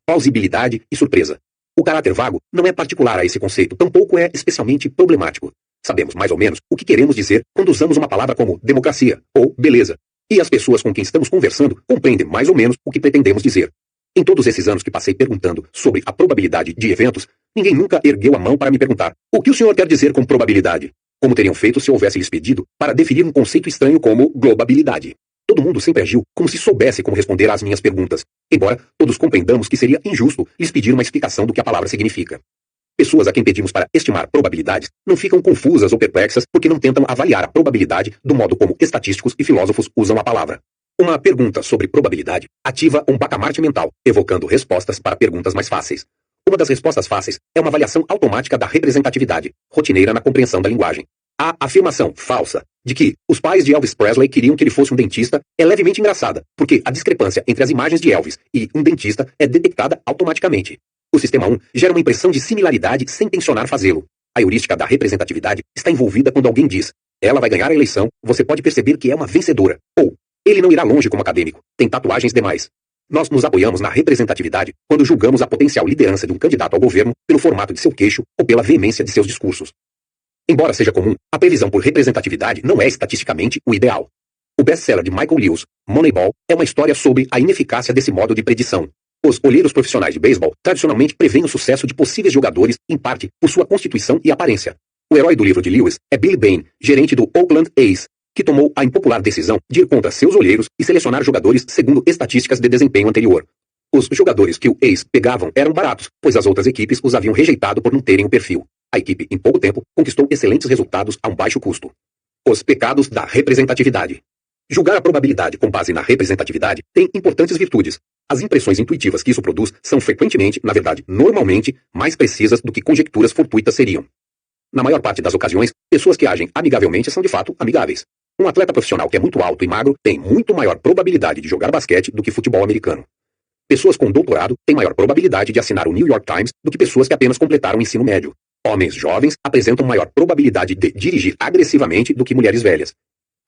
plausibilidade e surpresa. O caráter vago não é particular a esse conceito, tampouco é especialmente problemático. Sabemos mais ou menos o que queremos dizer quando usamos uma palavra como democracia ou beleza. E as pessoas com quem estamos conversando compreendem mais ou menos o que pretendemos dizer. Em todos esses anos que passei perguntando sobre a probabilidade de eventos, ninguém nunca ergueu a mão para me perguntar: o que o senhor quer dizer com probabilidade? Como teriam feito se eu houvesse lhes pedido para definir um conceito estranho como globabilidade. Todo mundo sempre agiu como se soubesse como responder às minhas perguntas, embora todos compreendamos que seria injusto lhes pedir uma explicação do que a palavra significa. Pessoas a quem pedimos para estimar probabilidades não ficam confusas ou perplexas porque não tentam avaliar a probabilidade do modo como estatísticos e filósofos usam a palavra. Uma pergunta sobre probabilidade ativa um bacamarte mental, evocando respostas para perguntas mais fáceis. Uma das respostas fáceis é uma avaliação automática da representatividade, rotineira na compreensão da linguagem. A afirmação falsa de que os pais de Elvis Presley queriam que ele fosse um dentista é levemente engraçada, porque a discrepância entre as imagens de Elvis e um dentista é detectada automaticamente. O sistema 1 gera uma impressão de similaridade sem tensionar fazê-lo. A heurística da representatividade está envolvida quando alguém diz: ela vai ganhar a eleição, você pode perceber que é uma vencedora. Ou, ele não irá longe como acadêmico, tem tatuagens demais. Nós nos apoiamos na representatividade quando julgamos a potencial liderança de um candidato ao governo pelo formato de seu queixo ou pela veemência de seus discursos. Embora seja comum, a previsão por representatividade não é estatisticamente o ideal. O best-seller de Michael Lewis, Moneyball, é uma história sobre a ineficácia desse modo de predição. Os olheiros profissionais de beisebol tradicionalmente preveem o sucesso de possíveis jogadores, em parte, por sua constituição e aparência. O herói do livro de Lewis é Billy Bain, gerente do Oakland A's, que tomou a impopular decisão de ir contra seus olheiros e selecionar jogadores segundo estatísticas de desempenho anterior. Os jogadores que o A's pegavam eram baratos, pois as outras equipes os haviam rejeitado por não terem o perfil. A equipe, em pouco tempo, conquistou excelentes resultados a um baixo custo. Os pecados da representatividade. Julgar a probabilidade com base na representatividade tem importantes virtudes. As impressões intuitivas que isso produz são frequentemente, na verdade, normalmente, mais precisas do que conjecturas fortuitas seriam. Na maior parte das ocasiões, pessoas que agem amigavelmente são de fato amigáveis. Um atleta profissional que é muito alto e magro tem muito maior probabilidade de jogar basquete do que futebol americano. Pessoas com doutorado têm maior probabilidade de assinar o New York Times do que pessoas que apenas completaram o ensino médio. Homens jovens apresentam maior probabilidade de dirigir agressivamente do que mulheres velhas.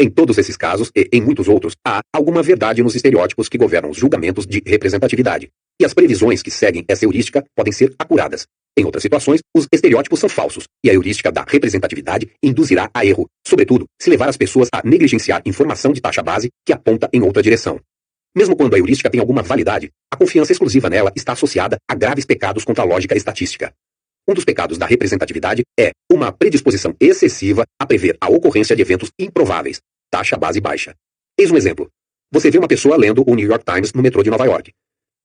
Em todos esses casos, e em muitos outros, há alguma verdade nos estereótipos que governam os julgamentos de representatividade. E as previsões que seguem essa heurística podem ser acuradas. Em outras situações, os estereótipos são falsos, e a heurística da representatividade induzirá a erro, sobretudo se levar as pessoas a negligenciar informação de taxa base que aponta em outra direção. Mesmo quando a heurística tem alguma validade, a confiança exclusiva nela está associada a graves pecados contra a lógica estatística. Um dos pecados da representatividade é uma predisposição excessiva a prever a ocorrência de eventos improváveis, taxa base baixa. Eis um exemplo. Você vê uma pessoa lendo o New York Times no metrô de Nova York.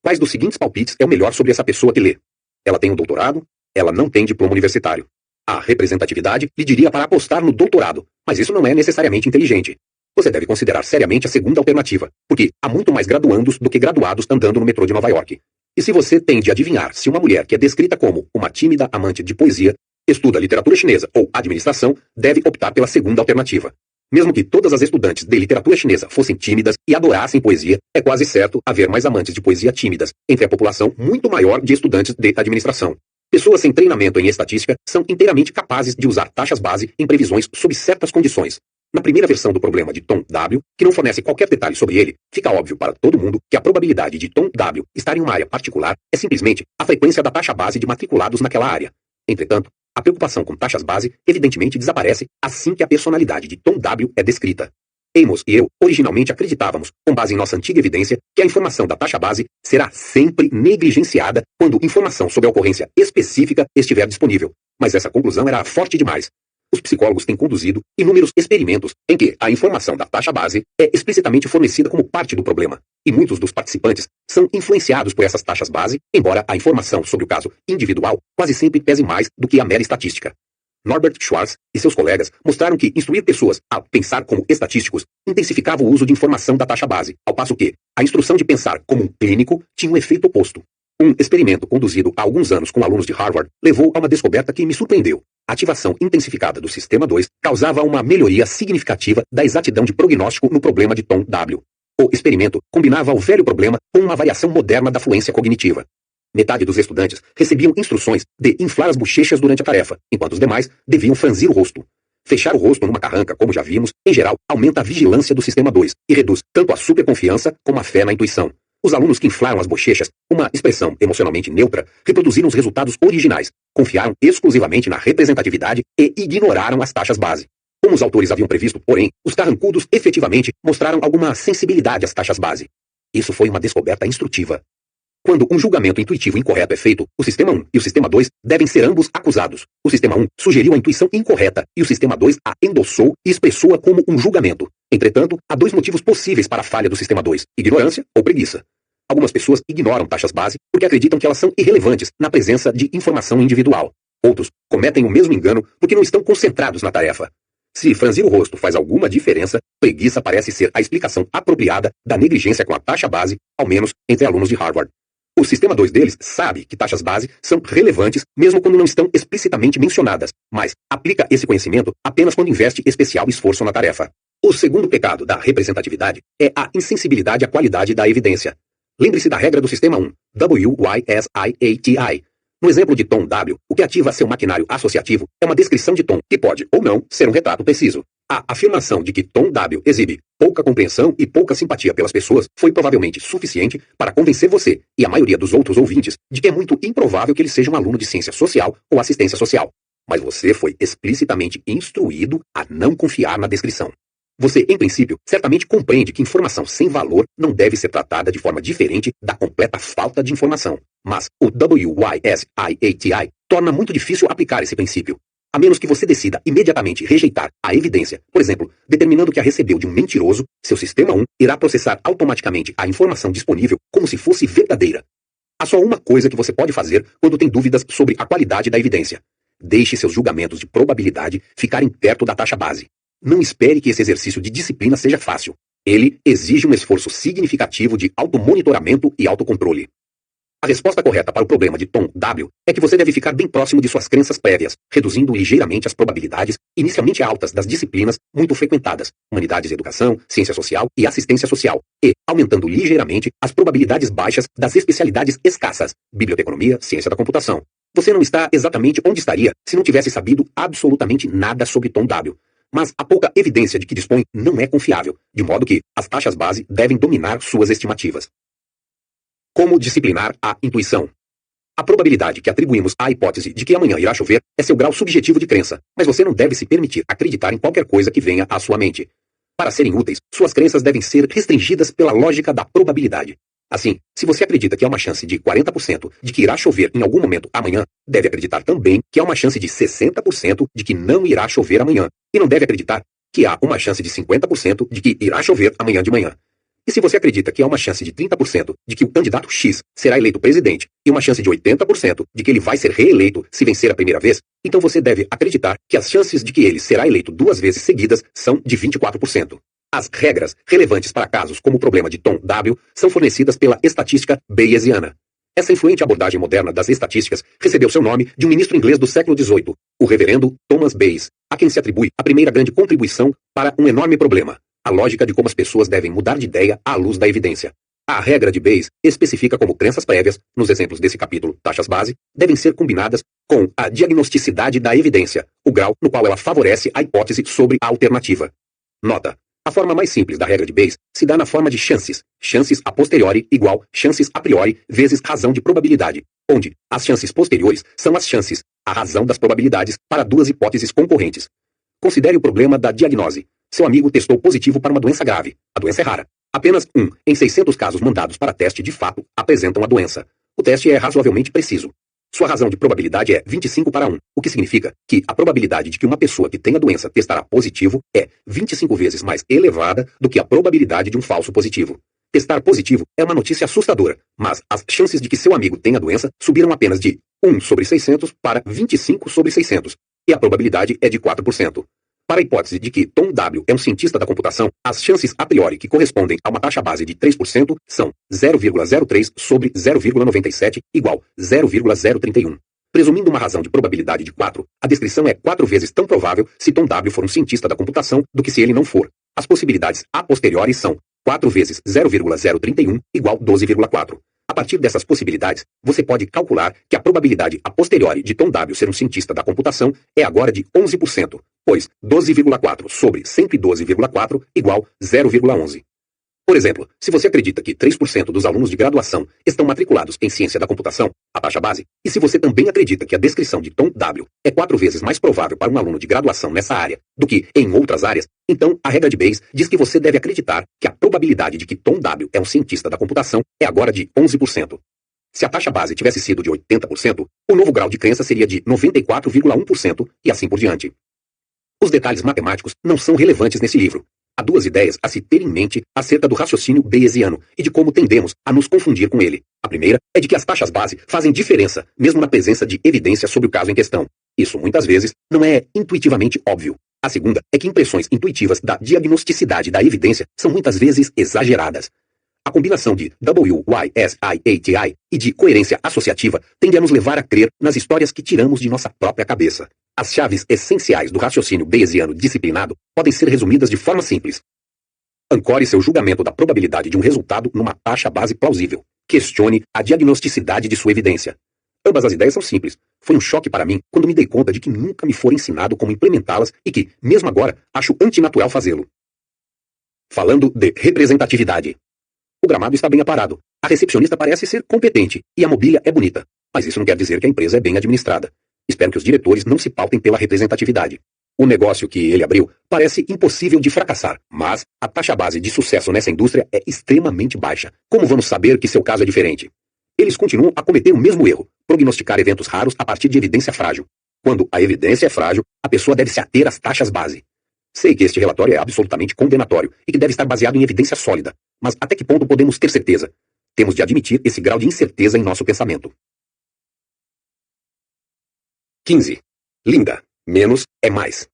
Quais dos seguintes palpites é o melhor sobre essa pessoa que lê? Ela tem um doutorado? Ela não tem diploma universitário. A representatividade lhe diria para apostar no doutorado, mas isso não é necessariamente inteligente. Você deve considerar seriamente a segunda alternativa, porque há muito mais graduandos do que graduados andando no metrô de Nova York. E se você tem de adivinhar se uma mulher que é descrita como uma tímida amante de poesia, estuda literatura chinesa ou administração, deve optar pela segunda alternativa. Mesmo que todas as estudantes de literatura chinesa fossem tímidas e adorassem poesia, é quase certo haver mais amantes de poesia tímidas entre a população muito maior de estudantes de administração. Pessoas sem treinamento em estatística são inteiramente capazes de usar taxas base em previsões sob certas condições. Na primeira versão do problema de Tom W, que não fornece qualquer detalhe sobre ele, fica óbvio para todo mundo que a probabilidade de Tom W estar em uma área particular é simplesmente a frequência da taxa base de matriculados naquela área. Entretanto, a preocupação com taxas base evidentemente desaparece assim que a personalidade de Tom W é descrita. Amos e eu originalmente acreditávamos, com base em nossa antiga evidência, que a informação da taxa base será sempre negligenciada quando informação sobre a ocorrência específica estiver disponível. Mas essa conclusão era forte demais. Os psicólogos têm conduzido inúmeros experimentos em que a informação da taxa base é explicitamente fornecida como parte do problema, e muitos dos participantes são influenciados por essas taxas base, embora a informação sobre o caso individual quase sempre pese mais do que a mera estatística. Norbert Schwartz e seus colegas mostraram que instruir pessoas a pensar como estatísticos intensificava o uso de informação da taxa base, ao passo que a instrução de pensar como um clínico tinha um efeito oposto. Um experimento conduzido há alguns anos com alunos de Harvard levou a uma descoberta que me surpreendeu. A ativação intensificada do sistema 2 causava uma melhoria significativa da exatidão de prognóstico no problema de Tom W. O experimento combinava o velho problema com uma variação moderna da fluência cognitiva. Metade dos estudantes recebiam instruções de inflar as bochechas durante a tarefa, enquanto os demais deviam franzir o rosto. Fechar o rosto numa carranca, como já vimos, em geral, aumenta a vigilância do sistema 2 e reduz tanto a superconfiança como a fé na intuição. Os alunos que inflaram as bochechas com uma expressão emocionalmente neutra, reproduziram os resultados originais, confiaram exclusivamente na representatividade e ignoraram as taxas base. Como os autores haviam previsto, porém, os carrancudos efetivamente mostraram alguma sensibilidade às taxas base. Isso foi uma descoberta instrutiva. Quando um julgamento intuitivo incorreto é feito, o sistema 1 e o sistema 2 devem ser ambos acusados. O sistema 1 sugeriu a intuição incorreta e o sistema 2 a endossou e expressou-a como um julgamento. Entretanto, há dois motivos possíveis para a falha do sistema 2, ignorância ou preguiça. Algumas pessoas ignoram taxas base porque acreditam que elas são irrelevantes na presença de informação individual. Outros cometem o mesmo engano porque não estão concentrados na tarefa. Se franzir o rosto faz alguma diferença, preguiça parece ser a explicação apropriada da negligência com a taxa base, ao menos entre alunos de Harvard. O sistema 2 deles sabe que taxas base são relevantes mesmo quando não estão explicitamente mencionadas, mas aplica esse conhecimento apenas quando investe especial esforço na tarefa. O segundo pecado da representatividade é a insensibilidade à qualidade da evidência. Lembre-se da regra do sistema 1, WYSIATI. No exemplo de tom W, o que ativa seu maquinário associativo é uma descrição de tom, que pode ou não ser um retrato preciso. A afirmação de que tom W exibe pouca compreensão e pouca simpatia pelas pessoas foi provavelmente suficiente para convencer você e a maioria dos outros ouvintes de que é muito improvável que ele seja um aluno de ciência social ou assistência social. Mas você foi explicitamente instruído a não confiar na descrição. Você, em princípio, certamente compreende que informação sem valor não deve ser tratada de forma diferente da completa falta de informação. Mas o WYSIATI torna muito difícil aplicar esse princípio. A menos que você decida imediatamente rejeitar a evidência, por exemplo, determinando que a recebeu de um mentiroso, seu sistema 1 irá processar automaticamente a informação disponível como se fosse verdadeira. Há só uma coisa que você pode fazer quando tem dúvidas sobre a qualidade da evidência. Deixe seus julgamentos de probabilidade ficarem perto da taxa base. Não espere que esse exercício de disciplina seja fácil. Ele exige um esforço significativo de automonitoramento e autocontrole. A resposta correta para o problema de tom W é que você deve ficar bem próximo de suas crenças prévias, reduzindo ligeiramente as probabilidades inicialmente altas das disciplinas muito frequentadas, humanidades e educação, ciência social e assistência social, e aumentando ligeiramente as probabilidades baixas das especialidades escassas, biblioteconomia, ciência da computação. Você não está exatamente onde estaria se não tivesse sabido absolutamente nada sobre tom W. Mas a pouca evidência de que dispõe não é confiável, de modo que as taxas base devem dominar suas estimativas. Como disciplinar a intuição? A probabilidade que atribuímos à hipótese de que amanhã irá chover é seu grau subjetivo de crença, mas você não deve se permitir acreditar em qualquer coisa que venha à sua mente. Para serem úteis, suas crenças devem ser restringidas pela lógica da probabilidade. Assim, se você acredita que há uma chance de 40% de que irá chover em algum momento amanhã, deve acreditar também que há uma chance de 60% de que não irá chover amanhã, e não deve acreditar que há uma chance de 50% de que irá chover amanhã de manhã. E se você acredita que há uma chance de 30% de que o candidato X será eleito presidente e uma chance de 80% de que ele vai ser reeleito se vencer a primeira vez, então você deve acreditar que as chances de que ele será eleito 2 vezes seguidas são de 24%. As regras relevantes para casos como o problema de tom W são fornecidas pela estatística bayesiana. Essa influente abordagem moderna das estatísticas recebeu seu nome de um ministro inglês do século XVIII, o reverendo Thomas Bayes, a quem se atribui a primeira grande contribuição para um enorme problema, a lógica de como as pessoas devem mudar de ideia à luz da evidência. A regra de Bayes especifica como crenças prévias, nos exemplos desse capítulo, taxas base, devem ser combinadas com a diagnosticidade da evidência, o grau no qual ela favorece a hipótese sobre a alternativa. Nota: a forma mais simples da regra de Bayes se dá na forma de chances. Chances a posteriori igual chances a priori vezes razão de probabilidade, onde as chances posteriores são as chances, a razão das probabilidades, para duas hipóteses concorrentes. Considere o problema da diagnose. Seu amigo testou positivo para uma doença grave. A doença é rara. Apenas 1 em 600 casos mandados para teste de fato apresentam a doença. O teste é razoavelmente preciso. Sua razão de probabilidade é 25 para 1, o que significa que a probabilidade de que uma pessoa que tem a doença testará positivo é 25 vezes mais elevada do que a probabilidade de um falso positivo. Testar positivo é uma notícia assustadora, mas as chances de que seu amigo tenha a doença subiram apenas de 1 sobre 600 para 25 sobre 600, e a probabilidade é de 4%. Para a hipótese de que Tom W é um cientista da computação, as chances a priori que correspondem a uma taxa base de 3% são 0,03 sobre 0,97 igual 0,031. Presumindo uma razão de probabilidade de 4, a descrição é 4 vezes tão provável se Tom W for um cientista da computação do que se ele não for. As possibilidades a posteriori são 4 vezes 0,031 igual 12,4. A partir dessas possibilidades, você pode calcular que a probabilidade a posteriori de Tom W ser um cientista da computação é agora de 11%, pois 12,4 sobre 112,4 igual 0,11. Por exemplo, se você acredita que 3% dos alunos de graduação estão matriculados em ciência da computação, a taxa base, e se você também acredita que a descrição de Tom W é 4 vezes mais provável para um aluno de graduação nessa área do que em outras áreas, então a regra de Bayes diz que você deve acreditar que a probabilidade de que Tom W é um cientista da computação é agora de 11%. Se a taxa base tivesse sido de 80%, o novo grau de crença seria de 94,1% e assim por diante. Os detalhes matemáticos não são relevantes nesse livro. Há 2 ideias a se ter em mente acerca do raciocínio bayesiano e de como tendemos a nos confundir com ele. A primeira é de que as taxas base fazem diferença, mesmo na presença de evidência sobre o caso em questão. Isso, muitas vezes, não é intuitivamente óbvio. A segunda é que impressões intuitivas da diagnosticidade da evidência são muitas vezes exageradas. A combinação de WYSIATI e de coerência associativa tende a nos levar a crer nas histórias que tiramos de nossa própria cabeça. As chaves essenciais do raciocínio bayesiano disciplinado podem ser resumidas de forma simples. Ancore seu julgamento da probabilidade de um resultado numa taxa base plausível. Questione a diagnosticidade de sua evidência. Ambas as ideias são simples. Foi um choque para mim quando me dei conta de que nunca me fora ensinado como implementá-las e que, mesmo agora, acho antinatural fazê-lo. Falando de representatividade. O gramado está bem aparado. A recepcionista parece ser competente e a mobília é bonita. Mas isso não quer dizer que a empresa é bem administrada. Espero que os diretores não se pautem pela representatividade. O negócio que ele abriu parece impossível de fracassar, mas a taxa base de sucesso nessa indústria é extremamente baixa. Como vamos saber que seu caso é diferente? Eles continuam a cometer o mesmo erro, prognosticar eventos raros a partir de evidência frágil. Quando a evidência é frágil, a pessoa deve se ater às taxas base. Sei que este relatório é absolutamente condenatório e que deve estar baseado em evidência sólida, mas até que ponto podemos ter certeza? Temos de admitir esse grau de incerteza em nosso pensamento. 15. Linda. Menos é mais.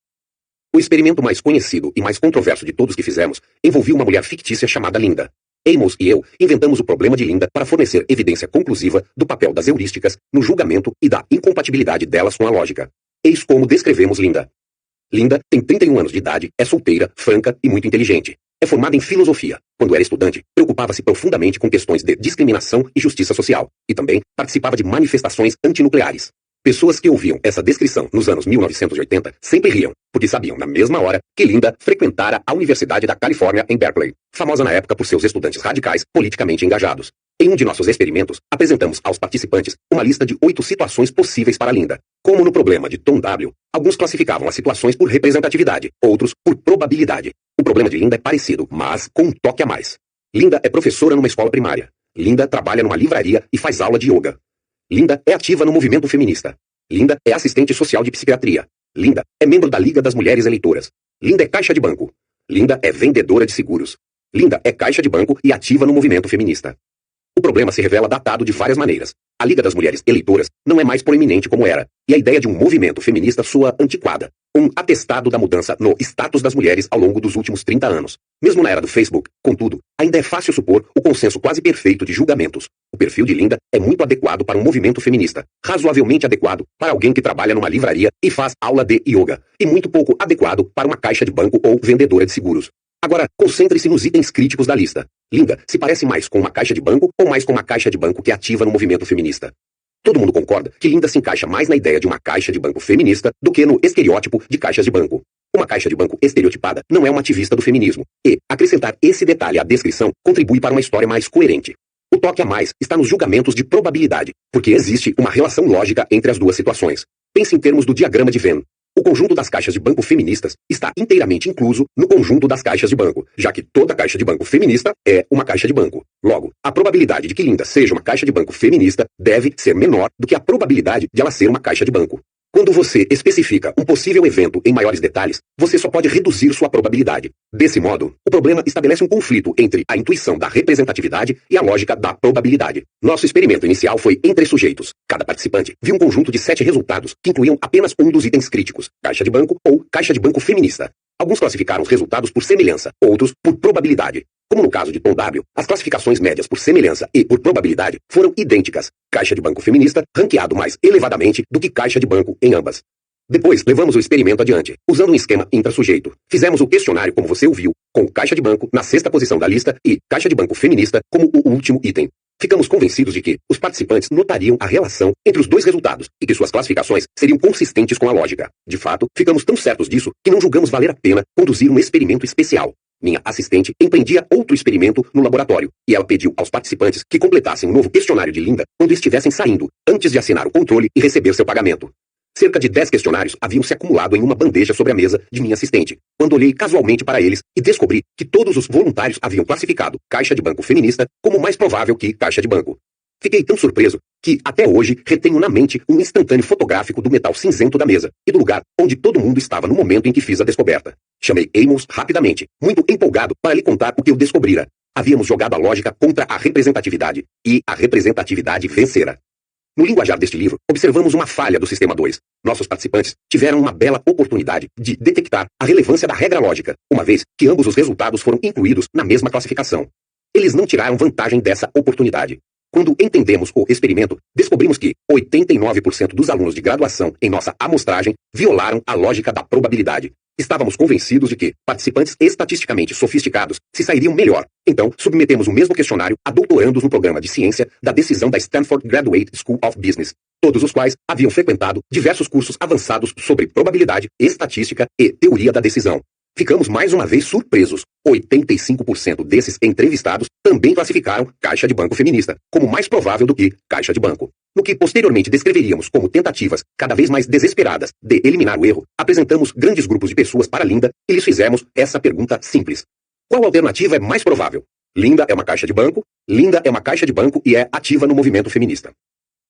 O experimento mais conhecido e mais controverso de todos que fizemos envolvia uma mulher fictícia chamada Linda. Amos e eu inventamos o problema de Linda para fornecer evidência conclusiva do papel das heurísticas no julgamento e da incompatibilidade delas com a lógica. Eis como descrevemos Linda. Linda tem 31 anos de idade, é solteira, franca e muito inteligente. É formada em filosofia. Quando era estudante, preocupava-se profundamente com questões de discriminação e justiça social, e também participava de manifestações antinucleares. Pessoas que ouviam essa descrição nos anos 1980 sempre riam, porque sabiam na mesma hora que Linda frequentara a Universidade da Califórnia em Berkeley, famosa na época por seus estudantes radicais politicamente engajados. Em um de nossos experimentos, apresentamos aos participantes uma lista de 8 situações possíveis para Linda. Como no problema de Tom W, alguns classificavam as situações por representatividade, outros por probabilidade. O problema de Linda é parecido, mas com um toque a mais. Linda é professora numa escola primária. Linda trabalha numa livraria e faz aula de yoga. Linda é ativa no movimento feminista. Linda é assistente social de psiquiatria. Linda é membro da Liga das Mulheres Eleitoras. Linda é caixa de banco. Linda é vendedora de seguros. Linda é caixa de banco e ativa no movimento feminista. O problema se revela datado de várias maneiras. A Liga das Mulheres Eleitoras não é mais proeminente como era, e a ideia de um movimento feminista soa antiquada. Um atestado da mudança no status das mulheres ao longo dos últimos 30 anos. Mesmo na era do Facebook, contudo, ainda é fácil supor o consenso quase perfeito de julgamentos. O perfil de Linda é muito adequado para um movimento feminista, razoavelmente adequado para alguém que trabalha numa livraria e faz aula de yoga, e muito pouco adequado para uma caixa de banco ou vendedora de seguros. Agora, concentre-se nos itens críticos da lista. Linda se parece mais com uma caixa de banco ou mais com uma caixa de banco que é ativa no movimento feminista? Todo mundo concorda que Linda se encaixa mais na ideia de uma caixa de banco feminista do que no estereótipo de caixas de banco. Uma caixa de banco estereotipada não é uma ativista do feminismo, e acrescentar esse detalhe à descrição contribui para uma história mais coerente. O toque a mais está nos julgamentos de probabilidade, porque existe uma relação lógica entre as duas situações. Pense em termos do diagrama de Venn. O conjunto das caixas de banco feministas está inteiramente incluso no conjunto das caixas de banco, já que toda caixa de banco feminista é uma caixa de banco. Logo, a probabilidade de que Linda seja uma caixa de banco feminista deve ser menor do que a probabilidade de ela ser uma caixa de banco. Quando você especifica um possível evento em maiores detalhes, você só pode reduzir sua probabilidade. Desse modo, o problema estabelece um conflito entre a intuição da representatividade e a lógica da probabilidade. Nosso experimento inicial foi em 3 sujeitos. Cada participante viu um conjunto de 7 resultados que incluíam apenas um dos itens críticos, caixa de banco ou caixa de banco feminista. Alguns classificaram os resultados por semelhança, outros por probabilidade. Como no caso de Tom W, as classificações médias por semelhança e por probabilidade foram idênticas. Caixa de banco feminista ranqueado mais elevadamente do que caixa de banco em ambas. Depois, levamos o experimento adiante, usando um esquema intrassujeito. Fizemos o questionário como você ouviu, com caixa de banco na 6ª posição da lista e caixa de banco feminista como o último item. Ficamos convencidos de que os participantes notariam a relação entre os 2 resultados e que suas classificações seriam consistentes com a lógica. De fato, ficamos tão certos disso que não julgamos valer a pena conduzir um experimento especial. minha assistente, empreendia outro experimento no laboratório, e ela pediu aos participantes que completassem um novo questionário de Linda quando estivessem saindo, antes de assinar o controle e receber seu pagamento. Cerca de 10 questionários haviam se acumulado em uma bandeja sobre a mesa de minha assistente, quando olhei casualmente para eles e descobri que todos os voluntários haviam classificado Caixa de Banco Feminista como mais provável que Caixa de Banco. Fiquei tão surpreso que, até hoje, retenho na mente um instantâneo fotográfico do metal cinzento da mesa e do lugar onde todo mundo estava no momento em que fiz a descoberta. Chamei Amos rapidamente, muito empolgado para lhe contar o que eu descobrira. Havíamos jogado a lógica contra a representatividade, e a representatividade vencera. No linguajar deste livro, observamos uma falha do Sistema 2. Nossos participantes tiveram uma bela oportunidade de detectar a relevância da regra lógica, uma vez que ambos os resultados foram incluídos na mesma classificação. Eles não tiraram vantagem dessa oportunidade. Quando entendemos o experimento, descobrimos que 89% dos alunos de graduação em nossa amostragem violaram a lógica da probabilidade. Estávamos convencidos de que participantes estatisticamente sofisticados se sairiam melhor. Então, submetemos o mesmo questionário a doutorandos no programa de ciência da decisão da Stanford Graduate School of Business, todos os quais haviam frequentado diversos cursos avançados sobre probabilidade, estatística e teoria da decisão. Ficamos mais uma vez surpresos. 85% desses entrevistados também classificaram Caixa de Banco Feminista como mais provável do que Caixa de Banco. No que posteriormente descreveríamos como tentativas cada vez mais desesperadas de eliminar o erro, apresentamos grandes grupos de pessoas para Linda e lhes fizemos essa pergunta simples. Qual alternativa é mais provável? Linda é uma caixa de banco, Linda é uma caixa de banco e é ativa no movimento feminista.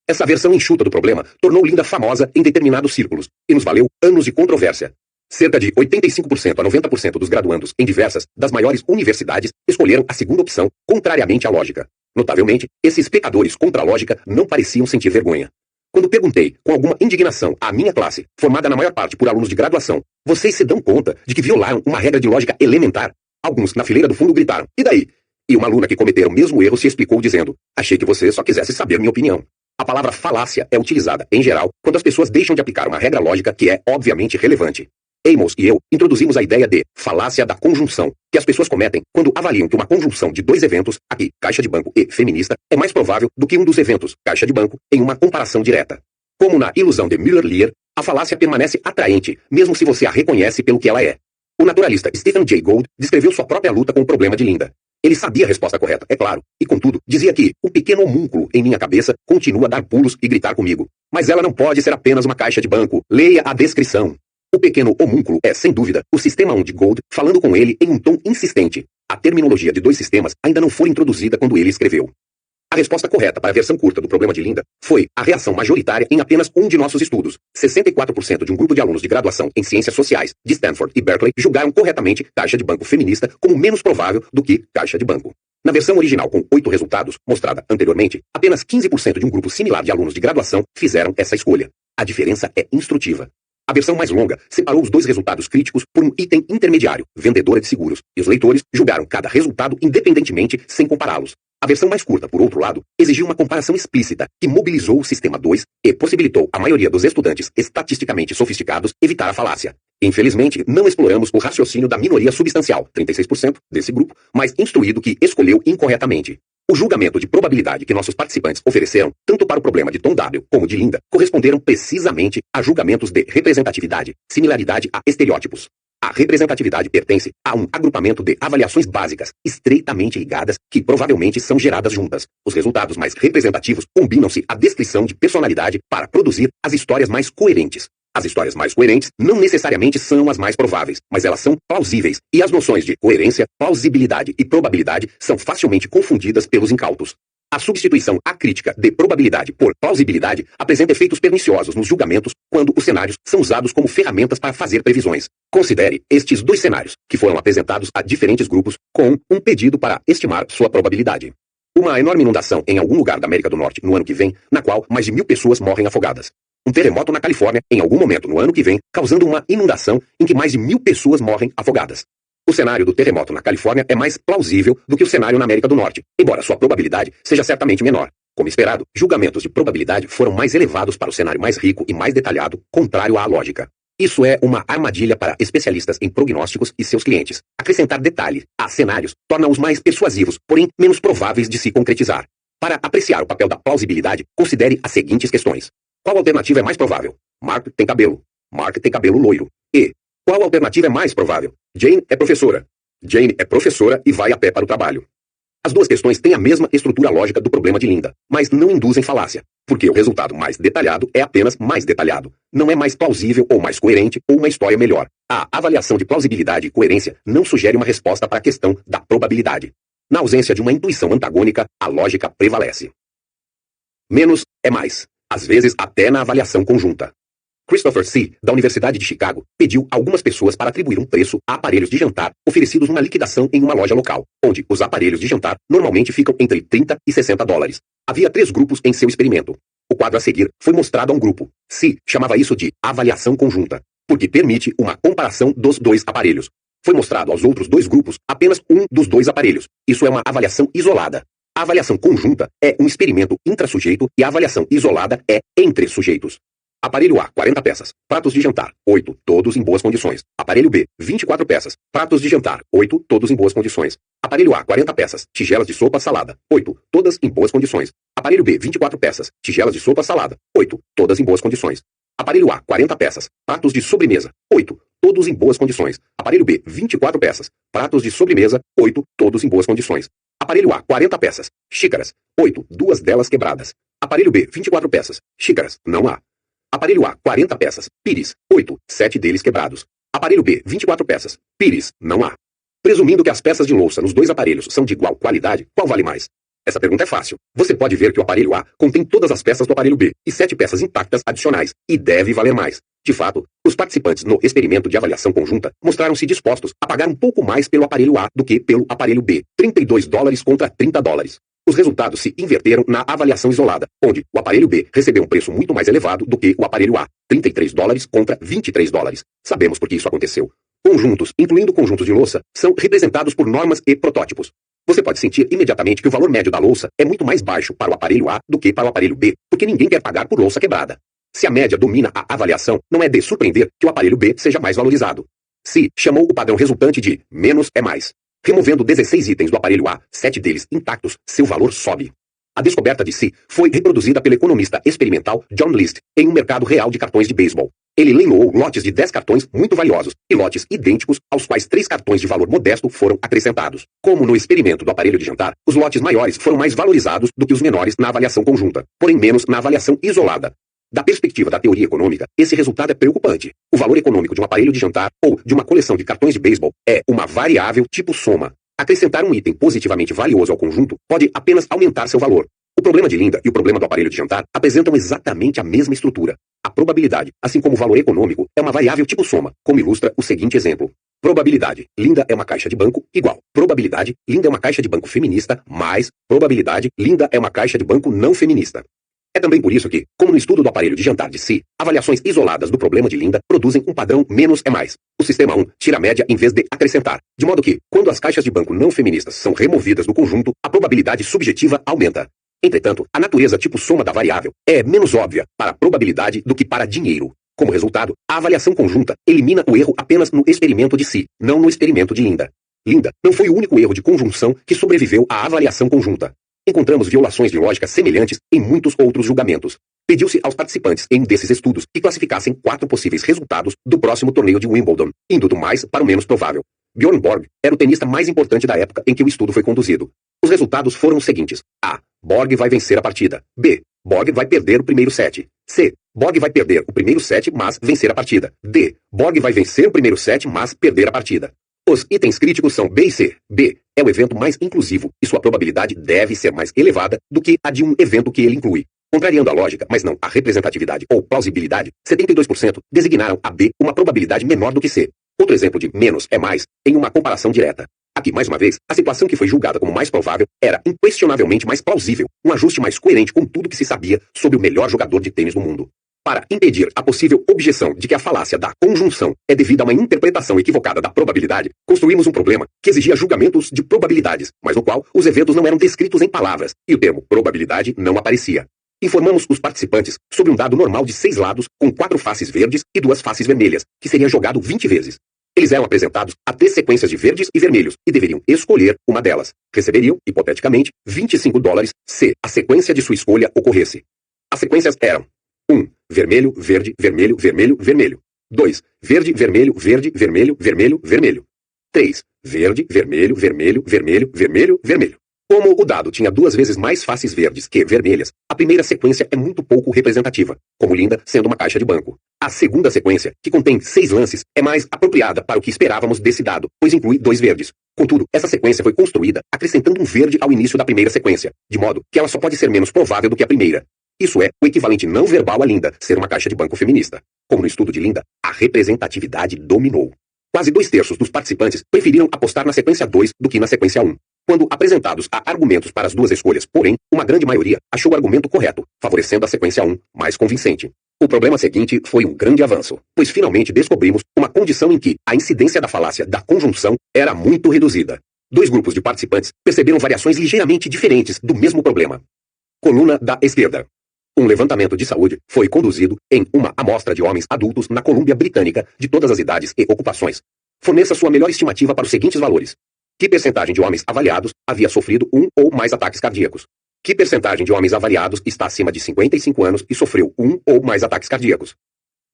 Essa versão enxuta do problema tornou Linda famosa em determinados círculos e nos valeu anos de controvérsia. Cerca de 85% a 90% dos graduandos em diversas das maiores universidades escolheram a segunda opção, contrariamente à lógica. Notavelmente, esses pecadores contra a lógica não pareciam sentir vergonha. Quando perguntei, com alguma indignação, à minha classe, formada na maior parte por alunos de graduação, vocês se dão conta de que violaram uma regra de lógica elementar? Alguns, na fileira do fundo, gritaram, e daí? E uma aluna que cometeu o mesmo erro se explicou dizendo, achei que você só quisesse saber minha opinião. A palavra falácia é utilizada, em geral, quando as pessoas deixam de aplicar uma regra lógica que é, obviamente, relevante. Amos e eu introduzimos a ideia de falácia da conjunção, que as pessoas cometem quando avaliam que uma conjunção de dois eventos, aqui, caixa de banco e feminista, é mais provável do que um dos eventos, caixa de banco, em uma comparação direta. Como na ilusão de Müller-Lyer, a falácia permanece atraente, mesmo se você a reconhece pelo que ela é. O naturalista Stephen Jay Gould descreveu sua própria luta com o problema de Linda. Ele sabia a resposta correta, é claro, e contudo, dizia que um pequeno homúnculo em minha cabeça continua a dar pulos e gritar comigo. Mas ela não pode ser apenas uma caixa de banco. Leia a descrição. O pequeno homúnculo é, sem dúvida, o sistema 1 de Gould, falando com ele em um tom insistente. A terminologia de dois sistemas ainda não foi introduzida quando ele escreveu. A resposta correta para a versão curta do problema de Linda foi a reação majoritária em apenas um de nossos estudos. 64% de um grupo de alunos de graduação em ciências sociais de Stanford e Berkeley julgaram corretamente caixa de banco feminista como menos provável do que caixa de banco. Na versão original com 8 resultados, mostrada anteriormente, apenas 15% de um grupo similar de alunos de graduação fizeram essa escolha. A diferença é instrutiva. A versão mais longa separou os dois resultados críticos por um item intermediário, vendedora de seguros, e os leitores julgaram cada resultado independentemente sem compará-los. A versão mais curta, por outro lado, exigiu uma comparação explícita que mobilizou o sistema 2 e possibilitou à maioria dos estudantes estatisticamente sofisticados evitar a falácia. Infelizmente, não exploramos o raciocínio da minoria substancial, 36% desse grupo, mais instruído que escolheu incorretamente. O julgamento de probabilidade que nossos participantes ofereceram, tanto para o problema de Tom W. como de Linda, corresponderam precisamente a julgamentos de representatividade, similaridade a estereótipos. A representatividade pertence a um agrupamento de avaliações básicas, estreitamente ligadas, que provavelmente são geradas juntas. Os resultados mais representativos combinam-se à descrição de personalidade para produzir as histórias mais coerentes. As histórias mais coerentes não necessariamente são as mais prováveis, mas elas são plausíveis, e as noções de coerência, plausibilidade e probabilidade são facilmente confundidas pelos incautos. A substituição acrítica de probabilidade por plausibilidade apresenta efeitos perniciosos nos julgamentos quando os cenários são usados como ferramentas para fazer previsões. Considere estes dois cenários, que foram apresentados a diferentes grupos, com um pedido para estimar sua probabilidade. Uma enorme inundação em algum lugar da América do Norte no ano que vem, na qual mais de 1.000 pessoas morrem afogadas. Um terremoto na Califórnia, em algum momento no ano que vem, causando uma inundação em que mais de 1.000 pessoas morrem afogadas. O cenário do terremoto na Califórnia é mais plausível do que o cenário na América do Norte, embora sua probabilidade seja certamente menor. Como esperado, julgamentos de probabilidade foram mais elevados para o cenário mais rico e mais detalhado, contrário à lógica. Isso é uma armadilha para especialistas em prognósticos e seus clientes. Acrescentar detalhes a cenários torna-os mais persuasivos, porém menos prováveis de se concretizar. Para apreciar o papel da plausibilidade, considere as seguintes questões. Qual alternativa é mais provável? Mark tem cabelo. Mark tem cabelo loiro. E qual alternativa é mais provável? Jane é professora. Jane é professora e vai a pé para o trabalho. As duas questões têm a mesma estrutura lógica do problema de Linda, mas não induzem falácia, porque o resultado mais detalhado é apenas mais detalhado. Não é mais plausível ou mais coerente ou uma história melhor. A avaliação de plausibilidade e coerência não sugere uma resposta para a questão da probabilidade. Na ausência de uma intuição antagônica, a lógica prevalece. Menos é mais, às vezes até na avaliação conjunta. Christopher C., da Universidade de Chicago, pediu a algumas pessoas para atribuir um preço a aparelhos de jantar oferecidos numa liquidação em uma loja local, onde os aparelhos de jantar normalmente ficam entre 30 e 60 dólares. Havia 3 grupos em seu experimento. O quadro a seguir foi mostrado a um grupo. C. chamava isso de avaliação conjunta, porque permite uma comparação dos 2 aparelhos. Foi mostrado aos outros 2 grupos apenas um dos 2 aparelhos. Isso é uma avaliação isolada. A avaliação conjunta é um experimento intrasujeito e a avaliação isolada é entre sujeitos. Aparelho A, 40 peças. Pratos de jantar, 8, todos em boas condições. Aparelho B, 24 peças. Pratos de jantar, 8, todos em boas condições. Aparelho A, 40 peças. Tigelas de sopa, salada, 8, todas em boas condições. Aparelho B, 24 peças. Tigelas de sopa, salada, 8, todas em boas condições. Aparelho A, 40 peças. Pratos de sobremesa, 8, todos em boas condições. Aparelho B, 24 peças. Pratos de sobremesa, 8, todos em boas condições. Aparelho A, 40 peças. Xícaras, 8, 2 delas quebradas. Aparelho B, 24 peças. Xícaras, não há. Aparelho A, 40 peças. Pires, 8, 7 deles quebrados. Aparelho B, 24 peças. Pires, não há. Presumindo que as peças de louça nos 2 aparelhos são de igual qualidade, qual vale mais? Essa pergunta é fácil. Você pode ver que o aparelho A contém todas as peças do aparelho B e 7 peças intactas adicionais, e deve valer mais. De fato, os participantes no experimento de avaliação conjunta mostraram-se dispostos a pagar um pouco mais pelo aparelho A do que pelo aparelho B, 32 dólares contra 30 dólares. Os resultados se inverteram na avaliação isolada, onde o aparelho B recebeu um preço muito mais elevado do que o aparelho A, 33 dólares contra 23 dólares. Sabemos por que isso aconteceu. Conjuntos, incluindo conjuntos de louça, são representados por normas e protótipos. Você pode sentir imediatamente que o valor médio da louça é muito mais baixo para o aparelho A do que para o aparelho B, porque ninguém quer pagar por louça quebrada. Se a média domina a avaliação, não é de surpreender que o aparelho B seja mais valorizado. Se chamou o padrão resultante de menos é mais. Removendo 16 itens do aparelho A, 7 deles intactos, seu valor sobe. A descoberta de Si foi reproduzida pelo economista experimental John List em um mercado real de cartões de beisebol. Ele leiloou lotes de 10 cartões muito valiosos e lotes idênticos aos quais 3 cartões de valor modesto foram acrescentados. Como no experimento do aparelho de jantar, os lotes maiores foram mais valorizados do que os menores na avaliação conjunta, porém menos na avaliação isolada. Da perspectiva da teoria econômica, esse resultado é preocupante. O valor econômico de um aparelho de jantar ou de uma coleção de cartões de beisebol é uma variável tipo soma. Acrescentar um item positivamente valioso ao conjunto pode apenas aumentar seu valor. O problema de Linda e o problema do aparelho de jantar apresentam exatamente a mesma estrutura. A probabilidade, assim como o valor econômico, é uma variável tipo soma, como ilustra o seguinte exemplo. Probabilidade, Linda é uma caixa de banco, igual. Probabilidade, Linda é uma caixa de banco feminista, mais probabilidade, Linda é uma caixa de banco não feminista. É também por isso que, como no estudo do aparelho de jantar de Si, avaliações isoladas do problema de Linda produzem um padrão menos é mais. O sistema 1 tira a média em vez de acrescentar, de modo que, quando as caixas de banco não feministas são removidas do conjunto, a probabilidade subjetiva aumenta. Entretanto, a natureza tipo soma da variável é menos óbvia para a probabilidade do que para dinheiro. Como resultado, a avaliação conjunta elimina o erro apenas no experimento de Si, não no experimento de Linda. Linda não foi o único erro de conjunção que sobreviveu à avaliação conjunta. Encontramos violações de lógica semelhantes em muitos outros julgamentos. Pediu-se aos participantes em um desses estudos que classificassem 4 possíveis resultados do próximo torneio de Wimbledon, indo do mais para o menos provável. Bjorn Borg era o tenista mais importante da época em que o estudo foi conduzido. Os resultados foram os seguintes. A. Borg vai vencer a partida. B. Borg vai perder o primeiro set. C. Borg vai perder o primeiro set, mas vencer a partida. D. Borg vai vencer o primeiro set, mas perder a partida. Os itens críticos são B e C. B é o evento mais inclusivo e sua probabilidade deve ser mais elevada do que a de um evento que ele inclui. Contrariando a lógica, mas não a representatividade ou plausibilidade, 72% designaram a B uma probabilidade menor do que C. Outro exemplo de menos é mais em uma comparação direta. Aqui, mais uma vez, a situação que foi julgada como mais provável era inquestionavelmente mais plausível, um ajuste mais coerente com tudo que se sabia sobre o melhor jogador de tênis do mundo. Para impedir a possível objeção de que a falácia da conjunção é devida a uma interpretação equivocada da probabilidade, construímos um problema que exigia julgamentos de probabilidades, mas no qual os eventos não eram descritos em palavras e o termo probabilidade não aparecia. Informamos os participantes sobre um dado normal de 6 lados com 4 faces verdes e 2 faces vermelhas, que seria jogado 20 vezes. Eles eram apresentados a 3 sequências de verdes e vermelhos e deveriam escolher uma delas. Receberiam, hipoteticamente, 25 dólares se a sequência de sua escolha ocorresse. As sequências eram 1. Vermelho, verde, vermelho, vermelho, vermelho. 2. Verde, vermelho, verde, vermelho, vermelho, vermelho. 3. Verde, vermelho, vermelho, vermelho, vermelho, vermelho. Como o dado tinha 2 vezes mais faces verdes que vermelhas, a primeira sequência é muito pouco representativa, como Linda sendo uma caixa de banco. A segunda sequência, que contém 6 lances, é mais apropriada para o que esperávamos desse dado, pois inclui 2 verdes. Contudo, essa sequência foi construída acrescentando um verde ao início da primeira sequência, de modo que ela só pode ser menos provável do que a primeira. Isso é o equivalente não verbal a Linda ser uma caixa de banco feminista. Como no estudo de Linda, a representatividade dominou. Quase 2/3 dos participantes preferiram apostar na sequência 2 do que na sequência 1. Quando apresentados a argumentos para as duas escolhas, porém, uma grande maioria achou o argumento correto, favorecendo a sequência 1 mais convincente. O problema seguinte foi um grande avanço, pois finalmente descobrimos uma condição em que a incidência da falácia da conjunção era muito reduzida. 2 grupos de participantes perceberam variações ligeiramente diferentes do mesmo problema. Coluna da esquerda. Um levantamento de saúde foi conduzido em uma amostra de homens adultos na Colômbia Britânica de todas as idades e ocupações. Forneça sua melhor estimativa para os seguintes valores. Que percentagem de homens avaliados havia sofrido 1 ou mais ataques cardíacos? Que percentagem de homens avaliados está acima de 55 anos e sofreu 1 ou mais ataques cardíacos?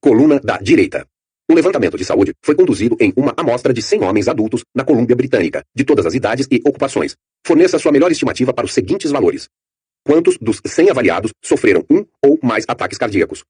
Coluna da direita. O levantamento de saúde foi conduzido em uma amostra de 100 homens adultos na Colômbia Britânica, de todas as idades e ocupações. Forneça sua melhor estimativa para os seguintes valores. Quantos dos 100 avaliados sofreram 1 ou mais ataques cardíacos?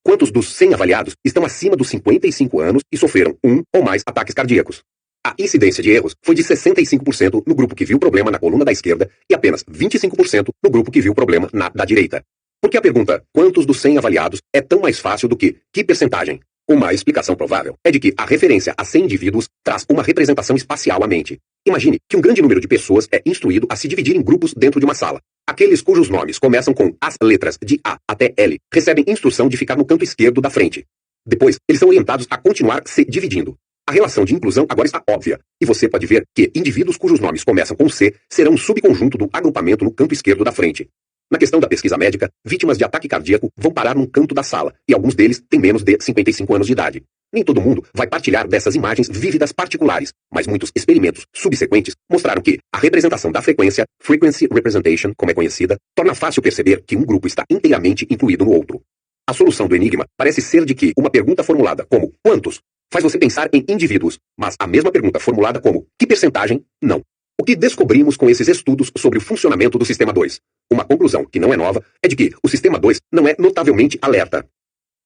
Quantos dos 100 avaliados estão acima dos 55 anos e sofreram 1 ou mais ataques cardíacos? A incidência de erros foi de 65% no grupo que viu o problema na coluna da esquerda e apenas 25% no grupo que viu o problema na da direita. Porque a pergunta, quantos dos 100 avaliados, é tão mais fácil do que percentagem? Uma explicação provável é de que a referência a 100 indivíduos traz uma representação espacial à mente. Imagine que um grande número de pessoas é instruído a se dividir em grupos dentro de uma sala. Aqueles cujos nomes começam com as letras de A até L recebem instrução de ficar no canto esquerdo da frente. Depois, eles são orientados a continuar se dividindo. A relação de inclusão agora está óbvia, e você pode ver que indivíduos cujos nomes começam com C serão um subconjunto do agrupamento no canto esquerdo da frente. Na questão da pesquisa médica, vítimas de ataque cardíaco vão parar num canto da sala, e alguns deles têm menos de 55 anos de idade. Nem todo mundo vai partilhar dessas imagens vívidas particulares, mas muitos experimentos subsequentes mostraram que a representação da frequência, frequency representation, como é conhecida, torna fácil perceber que um grupo está inteiramente incluído no outro. A solução do enigma parece ser de que uma pergunta formulada como quantos faz você pensar em indivíduos, mas a mesma pergunta formulada como que percentagem, não. O que descobrimos com esses estudos sobre o funcionamento do Sistema 2? Uma conclusão que não é nova é de que o Sistema 2 não é notavelmente alerta.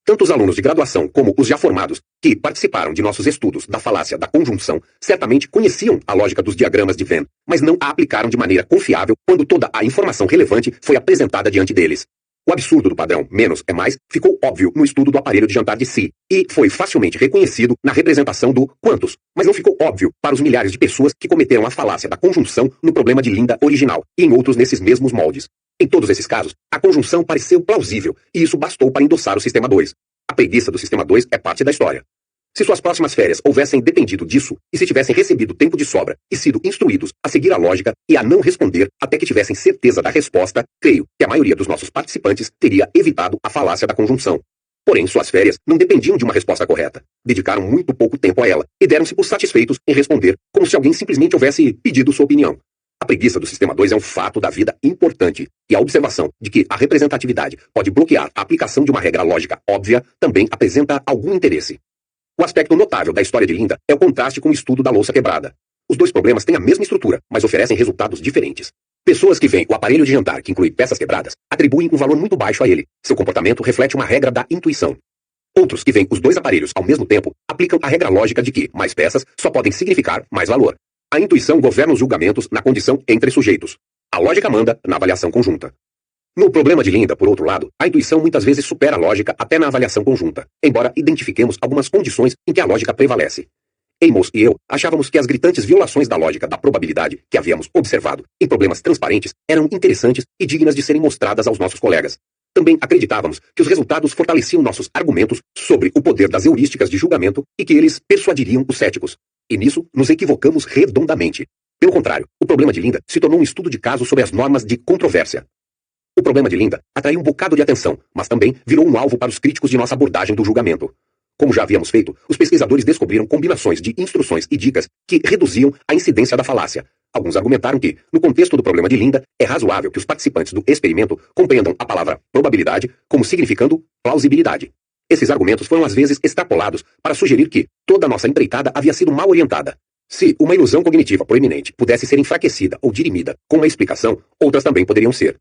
Tanto os alunos de graduação como os já formados, que participaram de nossos estudos da falácia da conjunção, certamente conheciam a lógica dos diagramas de Venn, mas não a aplicaram de maneira confiável quando toda a informação relevante foi apresentada diante deles. O absurdo do padrão menos é mais ficou óbvio no estudo do aparelho de jantar de Si, e foi facilmente reconhecido na representação do quantos, mas não ficou óbvio para os milhares de pessoas que cometeram a falácia da conjunção no problema de Linda original, e em outros nesses mesmos moldes. Em todos esses casos, a conjunção pareceu plausível, e isso bastou para endossar o Sistema 2. A preguiça do Sistema 2 é parte da história. Se suas próximas férias houvessem dependido disso, e se tivessem recebido tempo de sobra e sido instruídos a seguir a lógica e a não responder até que tivessem certeza da resposta, creio que a maioria dos nossos participantes teria evitado a falácia da conjunção. Porém, suas férias não dependiam de uma resposta correta. Dedicaram muito pouco tempo a ela e deram-se por satisfeitos em responder, como se alguém simplesmente houvesse pedido sua opinião. A preguiça do Sistema 2 é um fato da vida importante, e a observação de que a representatividade pode bloquear a aplicação de uma regra lógica óbvia também apresenta algum interesse. O aspecto notável da história de Linda é o contraste com o estudo da louça quebrada. Os dois problemas têm a mesma estrutura, mas oferecem resultados diferentes. Pessoas que veem o aparelho de jantar que inclui peças quebradas atribuem um valor muito baixo a ele. Seu comportamento reflete uma regra da intuição. Outros que veem os dois aparelhos ao mesmo tempo aplicam a regra lógica de que mais peças só podem significar mais valor. A intuição governa os julgamentos na condição entre sujeitos. A lógica manda na avaliação conjunta. No problema de Linda, por outro lado, a intuição muitas vezes supera a lógica até na avaliação conjunta, embora identifiquemos algumas condições em que a lógica prevalece. Amos e eu achávamos que as gritantes violações da lógica da probabilidade que havíamos observado em problemas transparentes eram interessantes e dignas de serem mostradas aos nossos colegas. Também acreditávamos que os resultados fortaleciam nossos argumentos sobre o poder das heurísticas de julgamento e que eles persuadiriam os céticos. E nisso nos equivocamos redondamente. Pelo contrário, o problema de Linda se tornou um estudo de caso sobre as normas de controvérsia. O problema de Linda atraiu um bocado de atenção, mas também virou um alvo para os críticos de nossa abordagem do julgamento. Como já havíamos feito, os pesquisadores descobriram combinações de instruções e dicas que reduziam a incidência da falácia. Alguns argumentaram que, no contexto do problema de Linda, é razoável que os participantes do experimento compreendam a palavra probabilidade como significando plausibilidade. Esses argumentos foram às vezes extrapolados para sugerir que toda a nossa empreitada havia sido mal orientada. Se uma ilusão cognitiva proeminente pudesse ser enfraquecida ou dirimida com uma explicação, outras também poderiam ser.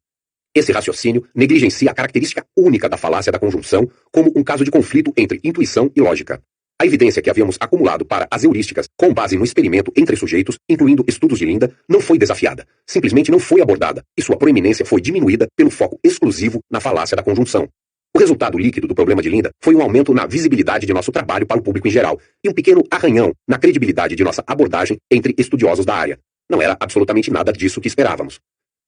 Esse raciocínio negligencia a característica única da falácia da conjunção como um caso de conflito entre intuição e lógica. A evidência que havíamos acumulado para as heurísticas, com base no experimento entre sujeitos, incluindo estudos de Linda, não foi desafiada, simplesmente não foi abordada, e sua proeminência foi diminuída pelo foco exclusivo na falácia da conjunção. O resultado líquido do problema de Linda foi um aumento na visibilidade de nosso trabalho para o público em geral, e um pequeno arranhão na credibilidade de nossa abordagem entre estudiosos da área. Não era absolutamente nada disso que esperávamos.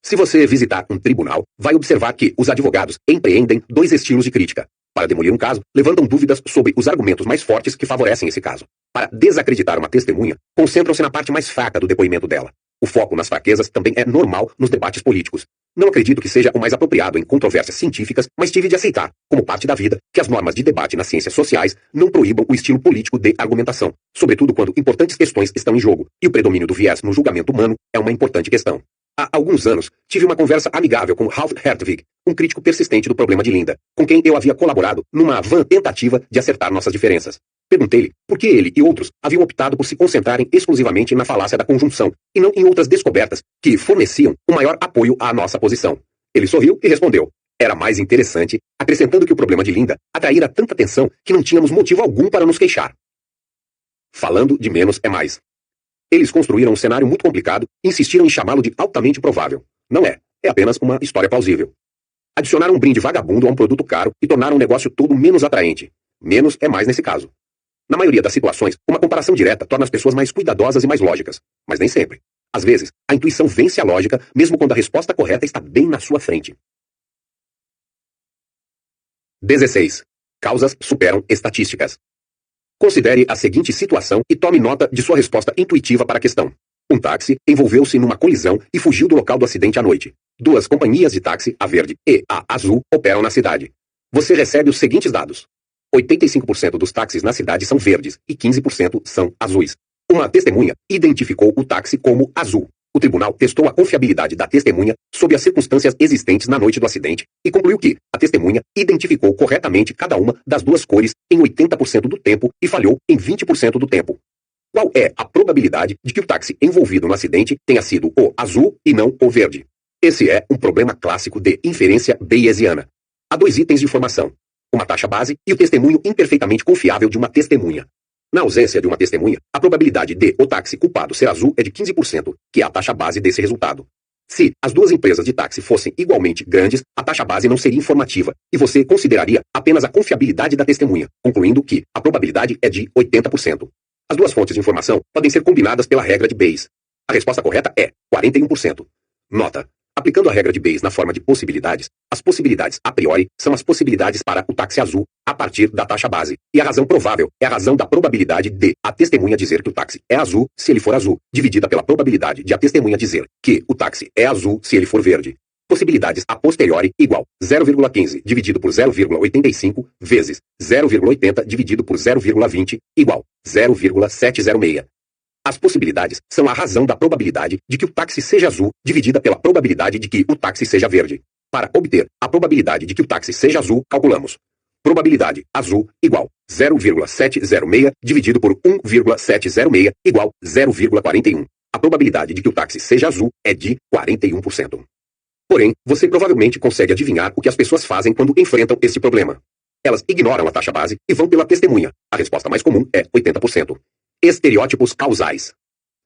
Se você visitar um tribunal, vai observar que os advogados empreendem dois estilos de crítica. Para demolir um caso, levantam dúvidas sobre os argumentos mais fortes que favorecem esse caso. Para desacreditar uma testemunha, concentram-se na parte mais fraca do depoimento dela. O foco nas fraquezas também é normal nos debates políticos. Não acredito que seja o mais apropriado em controvérsias científicas, mas tive de aceitar, como parte da vida, que as normas de debate nas ciências sociais não proíbam o estilo político de argumentação, sobretudo quando importantes questões estão em jogo, e o predomínio do viés no julgamento humano é uma importante questão. Há alguns anos, tive uma conversa amigável com Ralph Hertwig, um crítico persistente do problema de Linda, com quem eu havia colaborado numa vã tentativa de acertar nossas diferenças. Perguntei-lhe por que ele e outros haviam optado por se concentrarem exclusivamente na falácia da conjunção, e não em outras descobertas que forneciam o maior apoio à nossa posição. Ele sorriu e respondeu. Era mais interessante, acrescentando que o problema de Linda atraíra tanta atenção que não tínhamos motivo algum para nos queixar. Falando de menos é mais. Eles construíram um cenário muito complicado e insistiram em chamá-lo de altamente provável. Não é. É apenas uma história plausível. Adicionaram um brinde vagabundo a um produto caro e tornaram o negócio todo menos atraente. Menos é mais nesse caso. Na maioria das situações, uma comparação direta torna as pessoas mais cuidadosas e mais lógicas. Mas nem sempre. Às vezes, a intuição vence a lógica, mesmo quando a resposta correta está bem na sua frente. 16. Causas superam estatísticas. Considere a seguinte situação e tome nota de sua resposta intuitiva para a questão. Um táxi envolveu-se numa colisão e fugiu do local do acidente à noite. Duas companhias de táxi, a verde e a azul, operam na cidade. Você recebe os seguintes dados. 85% dos táxis na cidade são verdes e 15% são azuis. Uma testemunha identificou o táxi como azul. O tribunal testou a confiabilidade da testemunha sob as circunstâncias existentes na noite do acidente e concluiu que a testemunha identificou corretamente cada uma das duas cores em 80% do tempo e falhou em 20% do tempo. Qual é a probabilidade de que o táxi envolvido no acidente tenha sido o azul e não o verde? Esse é um problema clássico de inferência bayesiana. Há dois itens de informação: uma taxa base e o testemunho imperfeitamente confiável de uma testemunha. Na ausência de uma testemunha, a probabilidade de o táxi culpado ser azul é de 15%, que é a taxa base desse resultado. Se as duas empresas de táxi fossem igualmente grandes, a taxa base não seria informativa, e você consideraria apenas a confiabilidade da testemunha, concluindo que a probabilidade é de 80%. As duas fontes de informação podem ser combinadas pela regra de Bayes. A resposta correta é 41%. Nota: aplicando a regra de Bayes na forma de possibilidades, as possibilidades a priori são as possibilidades para o táxi azul a partir da taxa base, e a razão provável é a razão da probabilidade de a testemunha dizer que o táxi é azul se ele for azul, dividida pela probabilidade de a testemunha dizer que o táxi é azul se ele for verde. Possibilidades a posteriori igual 0,15 dividido por 0,85 vezes 0,80 dividido por 0,20 igual 0,706. As possibilidades são a razão da probabilidade de que o táxi seja azul dividida pela probabilidade de que o táxi seja verde. Para obter a probabilidade de que o táxi seja azul, calculamos. Probabilidade azul igual 0,706 dividido por 1,706 igual 0,41. A probabilidade de que o táxi seja azul é de 41%. Porém, você provavelmente consegue adivinhar o que as pessoas fazem quando enfrentam este problema. Elas ignoram a taxa base e vão pela testemunha. A resposta mais comum é 80%. Estereótipos causais.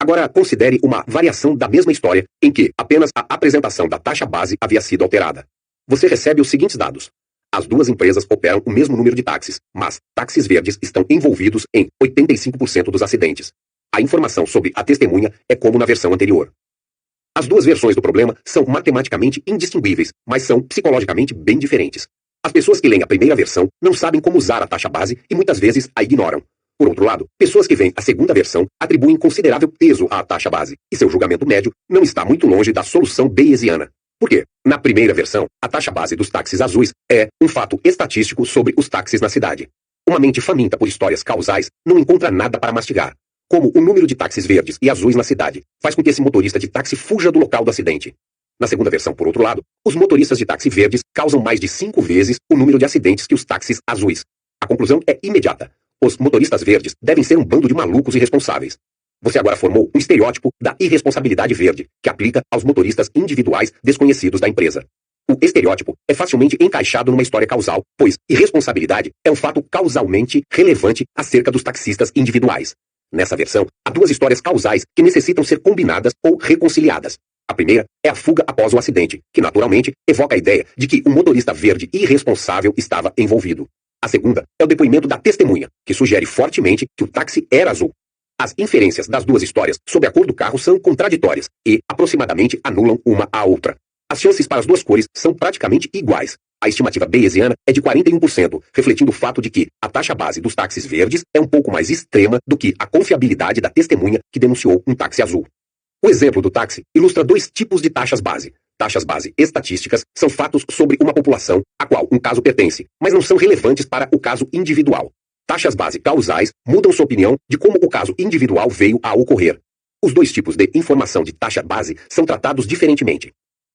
Agora considere uma variação da mesma história em que apenas a apresentação da taxa base havia sido alterada. Você recebe os seguintes dados. As duas empresas operam o mesmo número de táxis, mas táxis verdes estão envolvidos em 85% dos acidentes. A informação sobre a testemunha é como na versão anterior. As duas versões do problema são matematicamente indistinguíveis, mas são psicologicamente bem diferentes. As pessoas que leem a primeira versão não sabem como usar a taxa base e muitas vezes a ignoram. Por outro lado, pessoas que veem a segunda versão atribuem considerável peso à taxa base, e seu julgamento médio não está muito longe da solução bayesiana. Por quê? Na primeira versão, a taxa base dos táxis azuis é um fato estatístico sobre os táxis na cidade. Uma mente faminta por histórias causais não encontra nada para mastigar. Como o número de táxis verdes e azuis na cidade faz com que esse motorista de táxi fuja do local do acidente. Na segunda versão, por outro lado, os motoristas de táxi verdes causam mais de 5 vezes o número de acidentes que os táxis azuis. A conclusão é imediata. Os motoristas verdes devem ser um bando de malucos irresponsáveis. Você agora formou um estereótipo da irresponsabilidade verde, que aplica aos motoristas individuais desconhecidos da empresa. O estereótipo é facilmente encaixado numa história causal, pois irresponsabilidade é um fato causalmente relevante acerca dos taxistas individuais. Nessa versão, há duas histórias causais que necessitam ser combinadas ou reconciliadas. A primeira é a fuga após o acidente, que naturalmente evoca a ideia de que um motorista verde irresponsável estava envolvido. A segunda é o depoimento da testemunha, que sugere fortemente que o táxi era azul. As inferências das duas histórias sobre a cor do carro são contraditórias e, aproximadamente, anulam uma à outra. As chances para as duas cores são praticamente iguais. A estimativa bayesiana é de 41%, refletindo o fato de que a taxa base dos táxis verdes é um pouco mais extrema do que a confiabilidade da testemunha que denunciou um táxi azul. O exemplo do táxi ilustra dois tipos de taxas base. Taxas base estatísticas são fatos sobre uma população a qual um caso pertence, mas não são relevantes para o caso individual. Taxas base causais mudam sua opinião de como o caso individual veio a ocorrer. Os dois tipos de informação de taxa base são tratados diferentemente.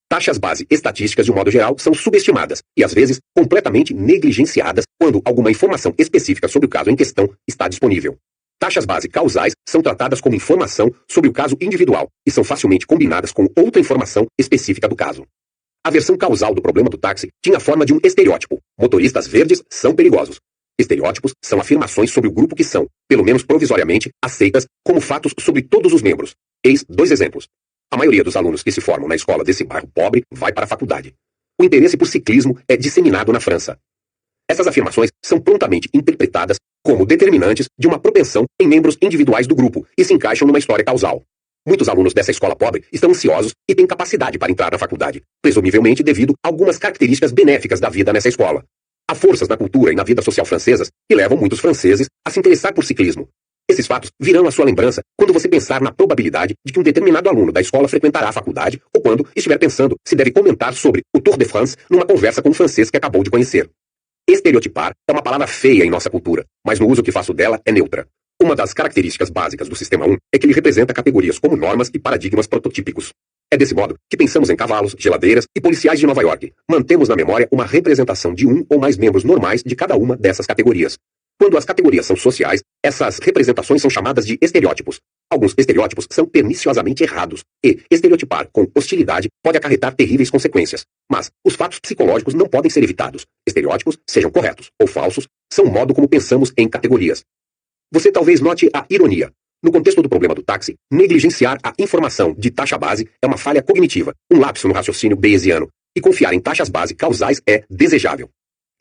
Taxas base estatísticas, de um modo geral, são subestimadas e, às vezes, completamente negligenciadas quando alguma informação específica sobre o caso em questão está disponível. Taxas base causais são tratadas como informação sobre o caso individual e são facilmente combinadas com outra informação específica do caso. A versão causal do problema do táxi tinha a forma de um estereótipo. Motoristas verdes são perigosos. Estereótipos são afirmações sobre o grupo que são, pelo menos provisoriamente, aceitas como fatos sobre todos os membros. Eis dois exemplos. A maioria dos alunos que se formam na escola desse bairro pobre vai para a faculdade. O interesse por ciclismo é disseminado na França. Essas afirmações são prontamente interpretadas como determinantes de uma propensão em membros individuais do grupo e se encaixam numa história causal. Muitos alunos dessa escola pobre estão ansiosos e têm capacidade para entrar na faculdade, presumivelmente devido a algumas características benéficas da vida nessa escola. Há forças na cultura e na vida social francesas que levam muitos franceses a se interessar por ciclismo. Esses fatos virão à sua lembrança quando você pensar na probabilidade de que um determinado aluno da escola frequentará a faculdade ou quando estiver pensando se deve comentar sobre o Tour de France numa conversa com um francês que acabou de conhecer. Estereotipar é uma palavra feia em nossa cultura, mas no uso que faço dela é neutra. Uma das características básicas do Sistema 1 é que ele representa categorias como normas e paradigmas prototípicos. É desse modo que pensamos em cavalos, geladeiras e policiais de Nova York. Mantemos na memória uma representação de um ou mais membros normais de cada uma dessas categorias. Quando as categorias são sociais, essas representações são chamadas de estereótipos. Alguns estereótipos são perniciosamente errados, e estereotipar com hostilidade pode acarretar terríveis consequências. Mas os fatos psicológicos não podem ser evitados. Estereótipos, sejam corretos ou falsos, são o modo como pensamos em categorias. Você talvez note a ironia. No contexto do problema do táxi, negligenciar a informação de taxa base é uma falha cognitiva, um lapso no raciocínio bayesiano, e confiar em taxas base causais é desejável.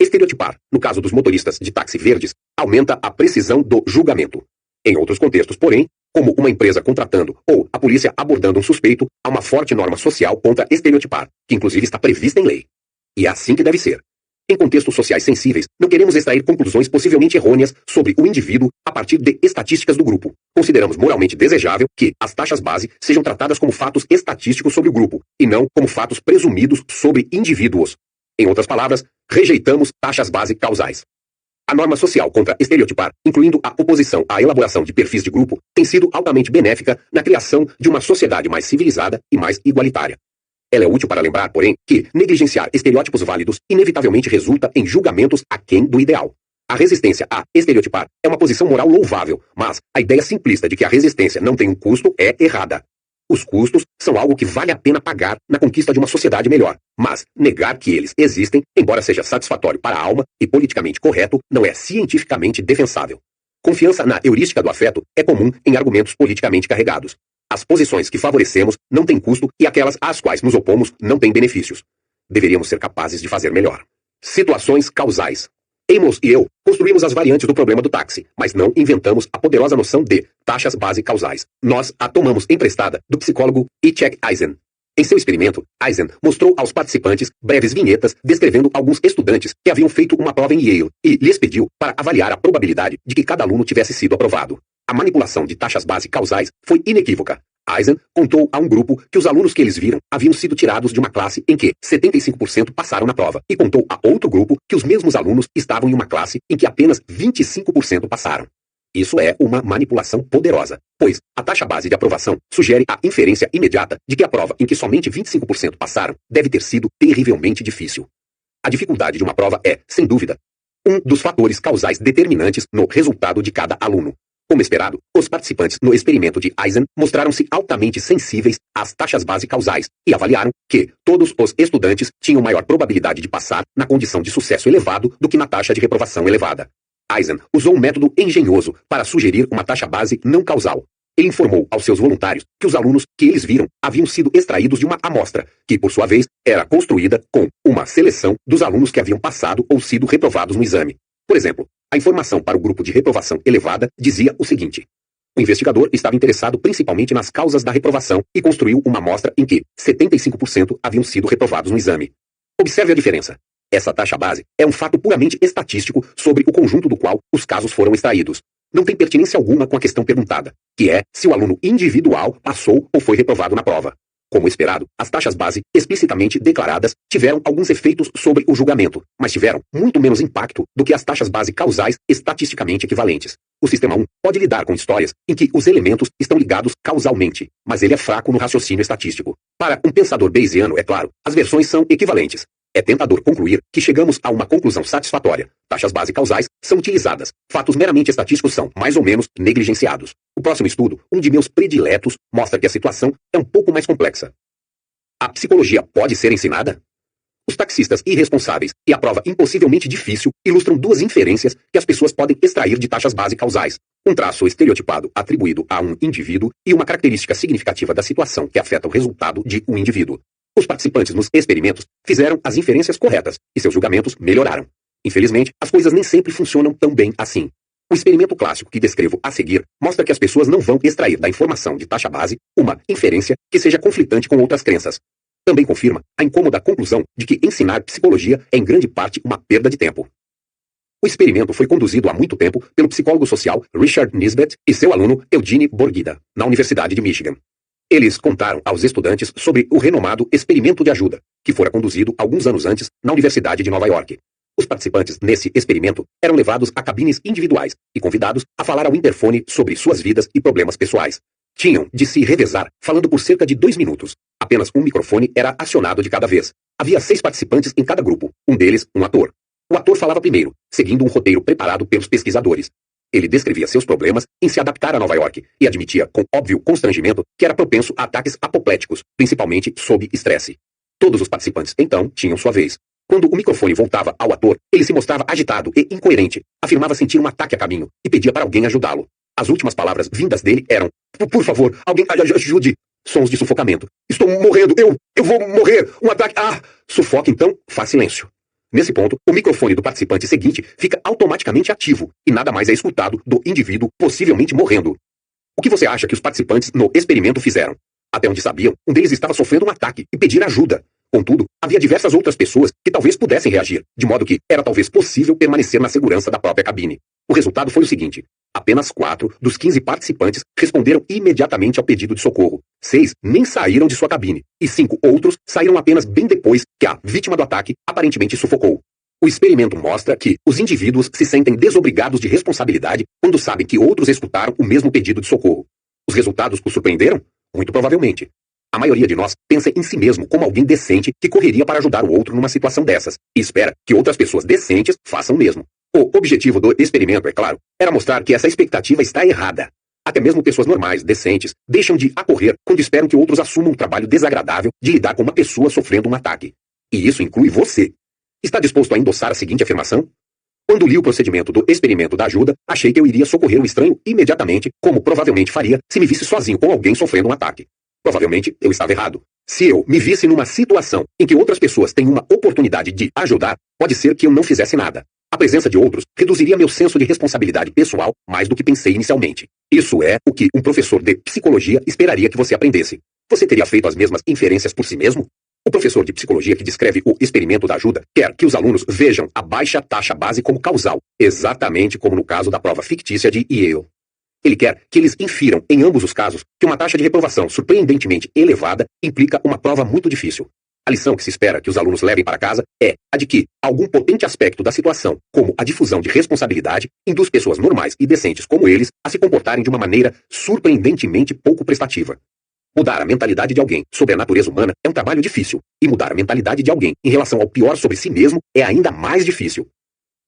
Estereotipar, no caso dos motoristas de táxi verdes, aumenta a precisão do julgamento. Em outros contextos, porém, como uma empresa contratando ou a polícia abordando um suspeito, há uma forte norma social contra estereotipar, que inclusive está prevista em lei. E é assim que deve ser. Em contextos sociais sensíveis, não queremos extrair conclusões possivelmente errôneas sobre o indivíduo a partir de estatísticas do grupo. Consideramos moralmente desejável que as taxas base sejam tratadas como fatos estatísticos sobre o grupo, e não como fatos presumidos sobre indivíduos. Em outras palavras, rejeitamos taxas base causais. A norma social contra estereotipar, incluindo a oposição à elaboração de perfis de grupo, tem sido altamente benéfica na criação de uma sociedade mais civilizada e mais igualitária. Ela é útil para lembrar, porém, que negligenciar estereótipos válidos inevitavelmente resulta em julgamentos aquém do ideal. A resistência a estereotipar é uma posição moral louvável, mas a ideia simplista de que a resistência não tem um custo é errada. Os custos são algo que vale a pena pagar na conquista de uma sociedade melhor, mas negar que eles existem, embora seja satisfatório para a alma e politicamente correto, não é cientificamente defensável. Confiança na heurística do afeto é comum em argumentos politicamente carregados. As posições que favorecemos não têm custo e aquelas às quais nos opomos não têm benefícios. Deveríamos ser capazes de fazer melhor. Situações causais. Amos e eu construímos as variantes do problema do táxi, mas não inventamos a poderosa noção de taxas base causais. Nós a tomamos emprestada do psicólogo Itchek Eisen. Em seu experimento, Eisen mostrou aos participantes breves vinhetas descrevendo alguns estudantes que haviam feito uma prova em Yale e lhes pediu para avaliar a probabilidade de que cada aluno tivesse sido aprovado. A manipulação de taxas base causais foi inequívoca. Eisen contou a um grupo que os alunos que eles viram haviam sido tirados de uma classe em que 75% passaram na prova, e contou a outro grupo que os mesmos alunos estavam em uma classe em que apenas 25% passaram. Isso é uma manipulação poderosa, pois a taxa base de aprovação sugere a inferência imediata de que a prova em que somente 25% passaram deve ter sido terrivelmente difícil. A dificuldade de uma prova é, sem dúvida, um dos fatores causais determinantes no resultado de cada aluno. Como esperado, os participantes no experimento de Eisen mostraram-se altamente sensíveis às taxas base causais e avaliaram que todos os estudantes tinham maior probabilidade de passar na condição de sucesso elevado do que na taxa de reprovação elevada. Eisen usou um método engenhoso para sugerir uma taxa base não causal. Ele informou aos seus voluntários que os alunos que eles viram haviam sido extraídos de uma amostra, que, por sua vez, era construída com uma seleção dos alunos que haviam passado ou sido reprovados no exame. Por exemplo, a informação para o grupo de reprovação elevada dizia o seguinte: o investigador estava interessado principalmente nas causas da reprovação e construiu uma amostra em que 75% haviam sido reprovados no exame. Observe a diferença. Essa taxa base é um fato puramente estatístico sobre o conjunto do qual os casos foram extraídos. Não tem pertinência alguma com a questão perguntada, que é se o aluno individual passou ou foi reprovado na prova. Como esperado, as taxas base explicitamente declaradas tiveram alguns efeitos sobre o julgamento, mas tiveram muito menos impacto do que as taxas base causais estatisticamente equivalentes. O sistema 1 pode lidar com histórias em que os elementos estão ligados causalmente, mas ele é fraco no raciocínio estatístico. Para um pensador bayesiano, é claro, as versões são equivalentes. É tentador concluir que chegamos a uma conclusão satisfatória. Taxas base causais são utilizadas. Fatos meramente estatísticos são, mais ou menos, negligenciados. O próximo estudo, um de meus prediletos, mostra que a situação é um pouco mais complexa. A psicologia pode ser ensinada? Os taxistas irresponsáveis e a prova impossivelmente difícil ilustram duas inferências que as pessoas podem extrair de taxas base causais. Um traço estereotipado atribuído a um indivíduo e uma característica significativa da situação que afeta o resultado de um indivíduo. Os participantes nos experimentos fizeram as inferências corretas e seus julgamentos melhoraram. Infelizmente, as coisas nem sempre funcionam tão bem assim. O experimento clássico que descrevo a seguir mostra que as pessoas não vão extrair da informação de taxa base uma inferência que seja conflitante com outras crenças. Também confirma a incômoda conclusão de que ensinar psicologia é em grande parte uma perda de tempo. O experimento foi conduzido há muito tempo pelo psicólogo social Richard Nisbett e seu aluno Eugene Borghida, na Universidade de Michigan. Eles contaram aos estudantes sobre o renomado experimento de ajuda, que fora conduzido alguns anos antes na Universidade de Nova York. Os participantes nesse experimento eram levados a cabines individuais e convidados a falar ao interfone sobre suas vidas e problemas pessoais. Tinham de se revezar, falando por cerca de 2 minutos. Apenas um microfone era acionado de cada vez. Havia 6 participantes em cada grupo, um deles um ator. O ator falava primeiro, seguindo um roteiro preparado pelos pesquisadores. Ele descrevia seus problemas em se adaptar a Nova York e admitia com óbvio constrangimento que era propenso a ataques apopléticos, principalmente sob estresse. Todos os participantes, então, tinham sua vez. Quando o microfone voltava ao ator, ele se mostrava agitado e incoerente, afirmava sentir um ataque a caminho e pedia para alguém ajudá-lo. As últimas palavras vindas dele eram: por favor, alguém ajude. Sons de sufocamento. Estou morrendo, eu vou morrer, um ataque, Sufoque, então, faz silêncio. Nesse ponto, o microfone do participante seguinte fica automaticamente ativo e nada mais é escutado do indivíduo possivelmente morrendo. O que você acha que os participantes no experimento fizeram? Até onde sabiam, um deles estava sofrendo um ataque e pedir ajuda. Contudo, havia diversas outras pessoas que talvez pudessem reagir, de modo que era talvez possível permanecer na segurança da própria cabine. O resultado foi o seguinte: apenas 4 dos 15 participantes responderam imediatamente ao pedido de socorro. 6 nem saíram de sua cabine, e 5 outros saíram apenas bem depois que a vítima do ataque aparentemente sufocou. O experimento mostra que os indivíduos se sentem desobrigados de responsabilidade quando sabem que outros escutaram o mesmo pedido de socorro. Os resultados os surpreenderam? Muito provavelmente. A maioria de nós pensa em si mesmo como alguém decente que correria para ajudar o outro numa situação dessas, e espera que outras pessoas decentes façam o mesmo. O objetivo do experimento, é claro, era mostrar que essa expectativa está errada. Até mesmo pessoas normais, decentes, deixam de acorrer quando esperam que outros assumam o trabalho desagradável de lidar com uma pessoa sofrendo um ataque. E isso inclui você. Está disposto a endossar a seguinte afirmação? Quando li o procedimento do experimento da ajuda, achei que eu iria socorrer o estranho imediatamente, como provavelmente faria se me visse sozinho com alguém sofrendo um ataque. Provavelmente eu estava errado. Se eu me visse numa situação em que outras pessoas têm uma oportunidade de ajudar, pode ser que eu não fizesse nada. A presença de outros reduziria meu senso de responsabilidade pessoal mais do que pensei inicialmente. Isso é o que um professor de psicologia esperaria que você aprendesse. Você teria feito as mesmas inferências por si mesmo? O professor de psicologia que descreve o experimento da ajuda quer que os alunos vejam a baixa taxa base como causal, exatamente como no caso da prova fictícia de Yale. Ele quer que eles infiram, em ambos os casos, que uma taxa de reprovação surpreendentemente elevada implica uma prova muito difícil. A lição que se espera que os alunos levem para casa é a de que algum potente aspecto da situação, como a difusão de responsabilidade, induz pessoas normais e decentes como eles a se comportarem de uma maneira surpreendentemente pouco prestativa. Mudar a mentalidade de alguém sobre a natureza humana é um trabalho difícil, e mudar a mentalidade de alguém em relação ao pior sobre si mesmo é ainda mais difícil.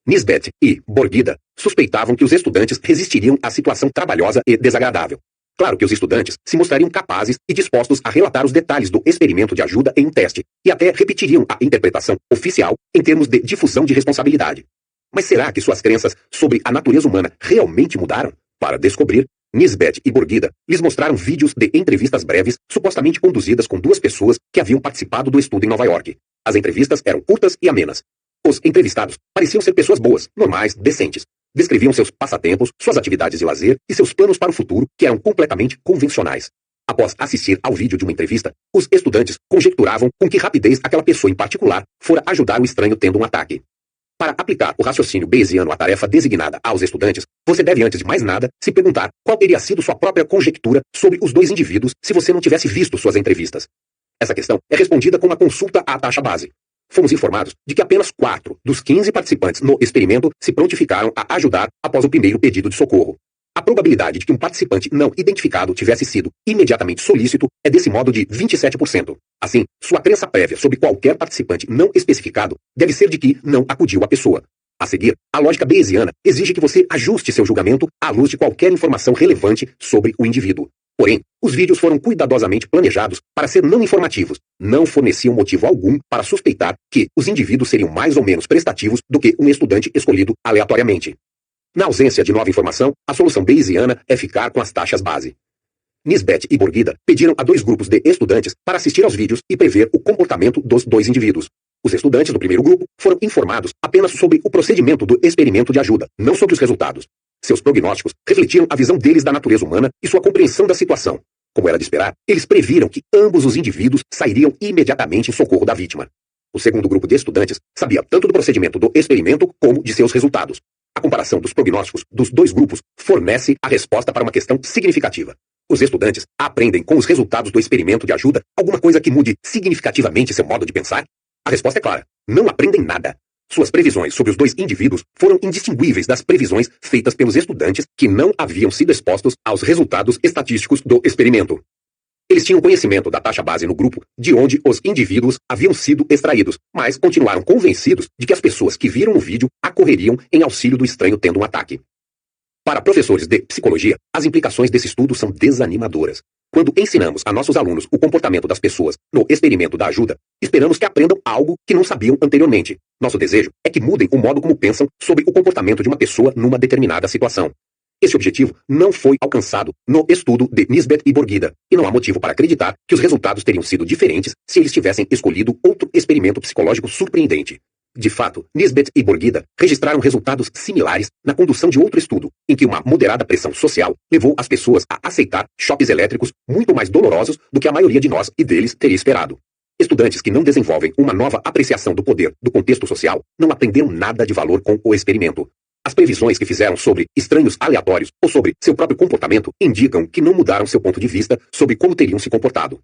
Nisbet e Borgida suspeitavam que os estudantes resistiriam à situação trabalhosa e desagradável. Claro que os estudantes se mostrariam capazes e dispostos a relatar os detalhes do experimento de ajuda em um teste, e até repetiriam a interpretação oficial em termos de difusão de responsabilidade. Mas será que suas crenças sobre a natureza humana realmente mudaram? Para descobrir, Nisbet e Borgida lhes mostraram vídeos de entrevistas breves supostamente conduzidas com duas pessoas que haviam participado do estudo em Nova York. As entrevistas eram curtas e amenas. Os entrevistados pareciam ser pessoas boas, normais, decentes. Descreviam seus passatempos, suas atividades de lazer e seus planos para o futuro, que eram completamente convencionais. Após assistir ao vídeo de uma entrevista, os estudantes conjecturavam com que rapidez aquela pessoa em particular fora ajudar o estranho tendo um ataque. Para aplicar o raciocínio bayesiano à tarefa designada aos estudantes, você deve, antes de mais nada, se perguntar qual teria sido sua própria conjectura sobre os dois indivíduos se você não tivesse visto suas entrevistas. Essa questão é respondida com uma consulta à taxa base. Fomos informados de que apenas 4 dos 15 participantes no experimento se prontificaram a ajudar após o primeiro pedido de socorro. A probabilidade de que um participante não identificado tivesse sido imediatamente solícito é desse modo de 27%. Assim, sua crença prévia sobre qualquer participante não especificado deve ser de que não acudiu à pessoa. A seguir, a lógica bayesiana exige que você ajuste seu julgamento à luz de qualquer informação relevante sobre o indivíduo. Porém, os vídeos foram cuidadosamente planejados para ser não informativos, não forneciam motivo algum para suspeitar que os indivíduos seriam mais ou menos prestativos do que um estudante escolhido aleatoriamente. Na ausência de nova informação, a solução bayesiana é ficar com as taxas base. Nisbet e Borgida pediram a 2 grupos de estudantes para assistir aos vídeos e prever o comportamento dos 2 indivíduos. Os estudantes do primeiro grupo foram informados apenas sobre o procedimento do experimento de ajuda, não sobre os resultados. Seus prognósticos refletiram a visão deles da natureza humana e sua compreensão da situação. Como era de esperar, eles previram que ambos os indivíduos sairiam imediatamente em socorro da vítima. O segundo grupo de estudantes sabia tanto do procedimento do experimento como de seus resultados. A comparação dos prognósticos dos 2 grupos fornece a resposta para uma questão significativa. Os estudantes aprendem com os resultados do experimento de ajuda alguma coisa que mude significativamente seu modo de pensar? A resposta é clara: não aprendem nada. Suas previsões sobre os 2 indivíduos foram indistinguíveis das previsões feitas pelos estudantes que não haviam sido expostos aos resultados estatísticos do experimento. Eles tinham conhecimento da taxa base no grupo de onde os indivíduos haviam sido extraídos, mas continuaram convencidos de que as pessoas que viram o vídeo acorreriam em auxílio do estranho tendo um ataque. Para professores de psicologia, as implicações desse estudo são desanimadoras. Quando ensinamos a nossos alunos o comportamento das pessoas no experimento da ajuda, esperamos que aprendam algo que não sabiam anteriormente. Nosso desejo é que mudem o modo como pensam sobre o comportamento de uma pessoa numa determinada situação. Esse objetivo não foi alcançado no estudo de Nisbet e Borgida, e não há motivo para acreditar que os resultados teriam sido diferentes se eles tivessem escolhido outro experimento psicológico surpreendente. De fato, Nisbet e Borgida registraram resultados similares na condução de outro estudo, em que uma moderada pressão social levou as pessoas a aceitar choques elétricos muito mais dolorosos do que a maioria de nós e deles teria esperado. Estudantes que não desenvolvem uma nova apreciação do poder do contexto social não aprenderam nada de valor com o experimento. As previsões que fizeram sobre estranhos aleatórios ou sobre seu próprio comportamento indicam que não mudaram seu ponto de vista sobre como teriam se comportado.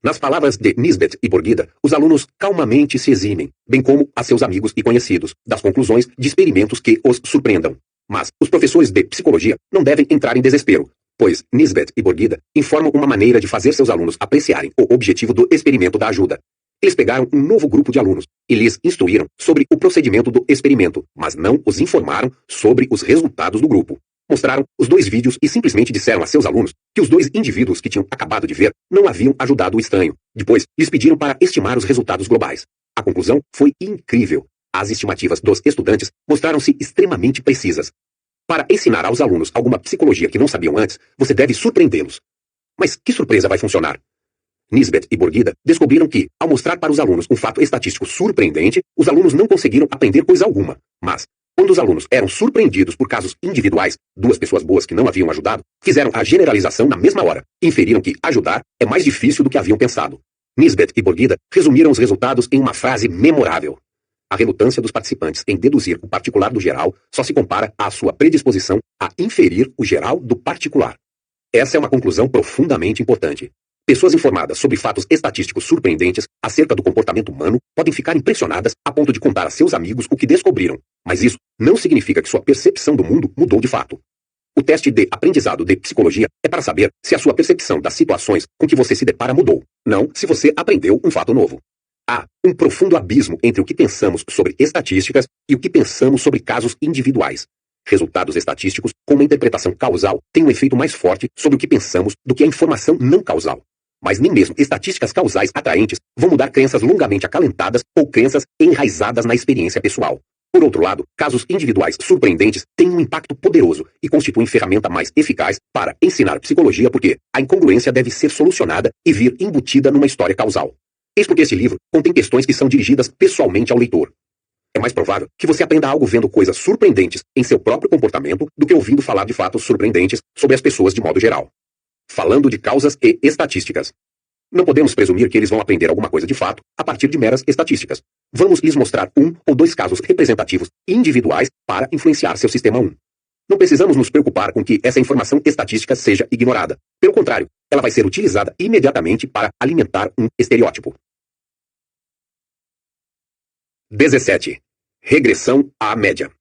Nas palavras de Nisbet e Borgida, os alunos calmamente se eximem, bem como a seus amigos e conhecidos, das conclusões de experimentos que os surpreendam. Mas os professores de psicologia não devem entrar em desespero, pois Nisbet e Borgida informam uma maneira de fazer seus alunos apreciarem o objetivo do experimento da ajuda. Eles pegaram um novo grupo de alunos e lhes instruíram sobre o procedimento do experimento, mas não os informaram sobre os resultados do grupo. Mostraram os 2 vídeos e simplesmente disseram a seus alunos que os 2 indivíduos que tinham acabado de ver não haviam ajudado o estranho. Depois, lhes pediram para estimar os resultados globais. A conclusão foi incrível. As estimativas dos estudantes mostraram-se extremamente precisas. Para ensinar aos alunos alguma psicologia que não sabiam antes, você deve surpreendê-los. Mas que surpresa vai funcionar? Nisbet e Borgida descobriram que, ao mostrar para os alunos um fato estatístico surpreendente, os alunos não conseguiram aprender coisa alguma. Mas, quando os alunos eram surpreendidos por casos individuais, 2 pessoas boas que não haviam ajudado, fizeram a generalização na mesma hora e inferiram que ajudar é mais difícil do que haviam pensado. Nisbet e Borgida resumiram os resultados em uma frase memorável: a relutância dos participantes em deduzir o particular do geral só se compara à sua predisposição a inferir o geral do particular. Essa é uma conclusão profundamente importante. Pessoas informadas sobre fatos estatísticos surpreendentes acerca do comportamento humano podem ficar impressionadas a ponto de contar a seus amigos o que descobriram, mas isso não significa que sua percepção do mundo mudou de fato. O teste de aprendizado de psicologia é para saber se a sua percepção das situações com que você se depara mudou, não se você aprendeu um fato novo. Há um profundo abismo entre o que pensamos sobre estatísticas e o que pensamos sobre casos individuais. Resultados estatísticos com uma interpretação causal têm um efeito mais forte sobre o que pensamos do que a informação não causal. Mas nem mesmo estatísticas causais atraentes vão mudar crenças longamente acalentadas ou crenças enraizadas na experiência pessoal. Por outro lado, casos individuais surpreendentes têm um impacto poderoso e constituem ferramenta mais eficaz para ensinar psicologia porque a incongruência deve ser solucionada e vir embutida numa história causal. Eis porque este livro contém questões que são dirigidas pessoalmente ao leitor. É mais provável que você aprenda algo vendo coisas surpreendentes em seu próprio comportamento do que ouvindo falar de fatos surpreendentes sobre as pessoas de modo geral. Falando de causas e estatísticas. Não podemos presumir que eles vão aprender alguma coisa de fato a partir de meras estatísticas. Vamos lhes mostrar um ou dois casos representativos individuais para influenciar seu sistema 1. Não precisamos nos preocupar com que essa informação estatística seja ignorada. Pelo contrário, ela vai ser utilizada imediatamente para alimentar um estereótipo. 17. Regressão à média.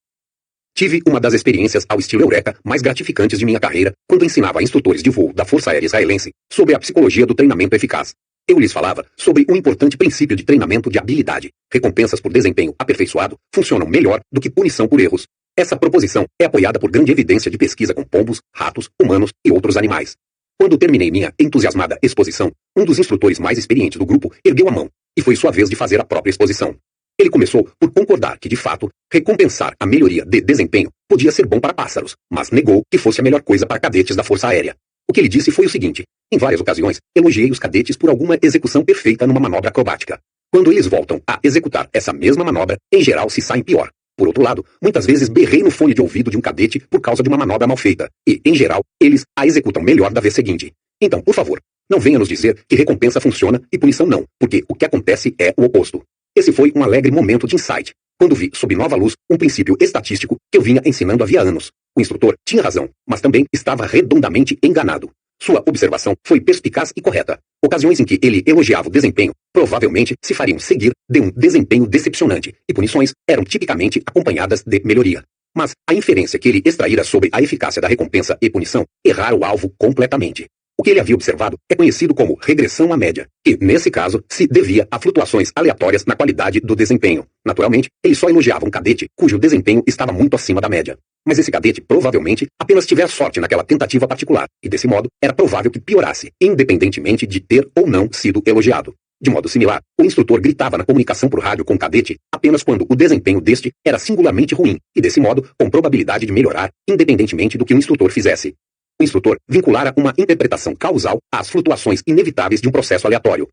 Tive uma das experiências ao estilo Eureka mais gratificantes de minha carreira quando ensinava a instrutores de voo da Força Aérea Israelense sobre a psicologia do treinamento eficaz. Eu lhes falava sobre um importante princípio de treinamento de habilidade. Recompensas por desempenho aperfeiçoado funcionam melhor do que punição por erros. Essa proposição é apoiada por grande evidência de pesquisa com pombos, ratos, humanos e outros animais. Quando terminei minha entusiasmada exposição, um dos instrutores mais experientes do grupo ergueu a mão, e foi sua vez de fazer a própria exposição. Ele começou por concordar que, de fato, recompensar a melhoria de desempenho podia ser bom para pássaros, mas negou que fosse a melhor coisa para cadetes da Força Aérea. O que ele disse foi o seguinte: em várias ocasiões, elogiei os cadetes por alguma execução perfeita numa manobra acrobática. Quando eles voltam a executar essa mesma manobra, em geral se saem pior. Por outro lado, muitas vezes berrei no fone de ouvido de um cadete por causa de uma manobra mal feita, e, em geral, eles a executam melhor da vez seguinte. Então, por favor, não venha nos dizer que recompensa funciona e punição não, porque o que acontece é o oposto. Esse foi um alegre momento de insight, quando vi, sob nova luz, um princípio estatístico que eu vinha ensinando havia anos. O instrutor tinha razão, mas também estava redondamente enganado. Sua observação foi perspicaz e correta. Ocasiões em que ele elogiava o desempenho provavelmente se fariam seguir de um desempenho decepcionante, e punições eram tipicamente acompanhadas de melhoria. Mas a inferência que ele extraíra sobre a eficácia da recompensa e punição errara o alvo completamente. O que ele havia observado é conhecido como regressão à média, que, nesse caso, se devia a flutuações aleatórias na qualidade do desempenho. Naturalmente, ele só elogiava um cadete cujo desempenho estava muito acima da média. Mas esse cadete provavelmente apenas tivera sorte naquela tentativa particular, e desse modo, era provável que piorasse, independentemente de ter ou não sido elogiado. De modo similar, o instrutor gritava na comunicação por rádio com o cadete apenas quando o desempenho deste era singularmente ruim, e desse modo, com probabilidade de melhorar, independentemente do que o instrutor fizesse. O instrutor vinculara uma interpretação causal às flutuações inevitáveis de um processo aleatório.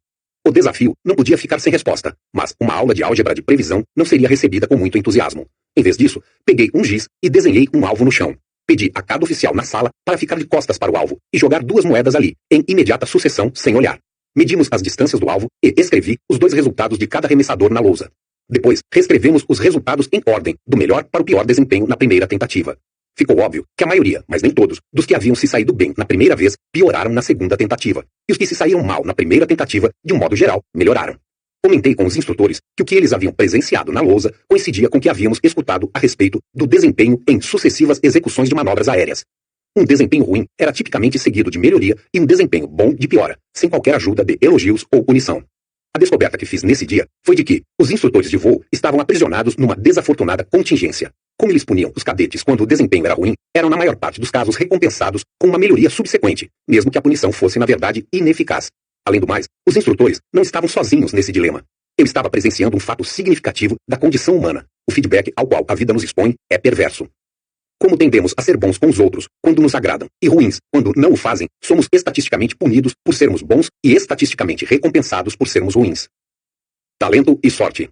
O desafio não podia ficar sem resposta, mas uma aula de álgebra de previsão não seria recebida com muito entusiasmo. Em vez disso, peguei um giz e desenhei um alvo no chão. Pedi a cada oficial na sala para ficar de costas para o alvo e jogar duas moedas ali, em imediata sucessão, sem olhar. Medimos as distâncias do alvo e escrevi os dois resultados de cada arremessador na lousa. Depois, reescrevemos os resultados em ordem, do melhor para o pior desempenho na primeira tentativa. Ficou óbvio que a maioria, mas nem todos, dos que haviam se saído bem na primeira vez, pioraram na segunda tentativa. E os que se saíram mal na primeira tentativa, de um modo geral, melhoraram. Comentei com os instrutores que o que eles haviam presenciado na lousa coincidia com o que havíamos escutado a respeito do desempenho em sucessivas execuções de manobras aéreas. Um desempenho ruim era tipicamente seguido de melhoria e um desempenho bom de piora, sem qualquer ajuda de elogios ou punição. A descoberta que fiz nesse dia foi de que os instrutores de voo estavam aprisionados numa desafortunada contingência. Como eles puniam os cadetes quando o desempenho era ruim, eram na maior parte dos casos recompensados com uma melhoria subsequente, mesmo que a punição fosse na verdade ineficaz. Além do mais, os instrutores não estavam sozinhos nesse dilema. Eu estava presenciando um fato significativo da condição humana. O feedback ao qual a vida nos expõe é perverso. Como tendemos a ser bons com os outros quando nos agradam e ruins quando não o fazem, somos estatisticamente punidos por sermos bons e estatisticamente recompensados por sermos ruins. Talento e sorte.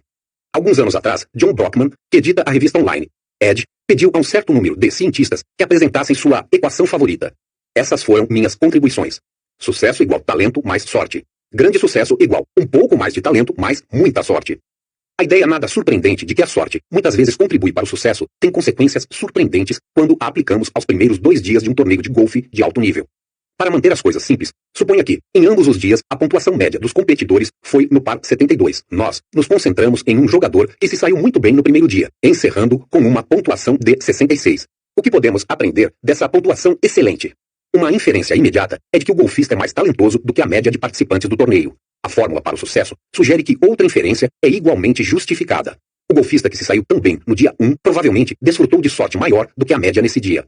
Alguns anos atrás, John Brockman, que edita a revista online Edge, pediu a um certo número de cientistas que apresentassem sua equação favorita. Essas foram minhas contribuições. Sucesso igual talento mais sorte. Grande sucesso igual um pouco mais de talento mais muita sorte. A ideia nada surpreendente de que a sorte muitas vezes contribui para o sucesso tem consequências surpreendentes quando a aplicamos aos primeiros 2 dias de um torneio de golfe de alto nível. Para manter as coisas simples, suponha que, em ambos os dias, a pontuação média dos competidores foi no par 72. Nós nos concentramos em um jogador que se saiu muito bem no primeiro dia, encerrando com uma pontuação de 66. O que podemos aprender dessa pontuação excelente? Uma inferência imediata é de que o golfista é mais talentoso do que a média de participantes do torneio. A fórmula para o sucesso sugere que outra inferência é igualmente justificada. O golfista que se saiu tão bem no dia 1 provavelmente desfrutou de sorte maior do que a média nesse dia.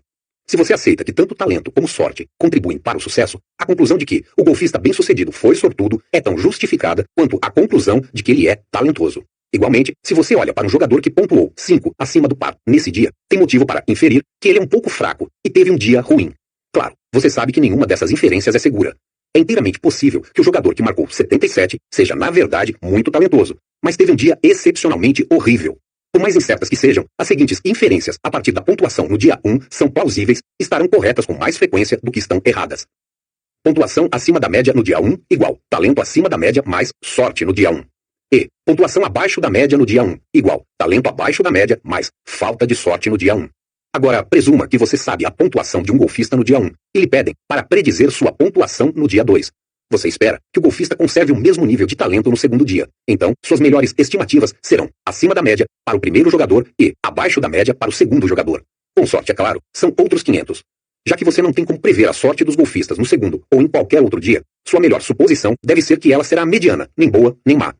Se você aceita que tanto talento como sorte contribuem para o sucesso, a conclusão de que o golfista bem-sucedido foi sortudo é tão justificada quanto a conclusão de que ele é talentoso. Igualmente, se você olha para um jogador que pontuou 5 acima do par nesse dia, tem motivo para inferir que ele é um pouco fraco e teve um dia ruim. Claro, você sabe que nenhuma dessas inferências é segura. É inteiramente possível que o jogador que marcou 77 seja, na verdade, muito talentoso, mas teve um dia excepcionalmente horrível. Por mais incertas que sejam, as seguintes inferências a partir da pontuação no dia 1 são plausíveis e estarão corretas com mais frequência do que estão erradas. Pontuação acima da média no dia 1 igual talento acima da média mais sorte no dia 1. E pontuação abaixo da média no dia 1 igual talento abaixo da média mais falta de sorte no dia 1. Agora, presuma que você sabe a pontuação de um golfista no dia 1 e lhe pedem para predizer sua pontuação no dia 2. Você espera que o golfista conserve o mesmo nível de talento no segundo dia. Então, suas melhores estimativas serão acima da média para o primeiro jogador e abaixo da média para o segundo jogador. Com sorte, é claro, são outros 500. Já que você não tem como prever a sorte dos golfistas no segundo ou em qualquer outro dia, sua melhor suposição deve ser que ela será mediana, nem boa, nem má.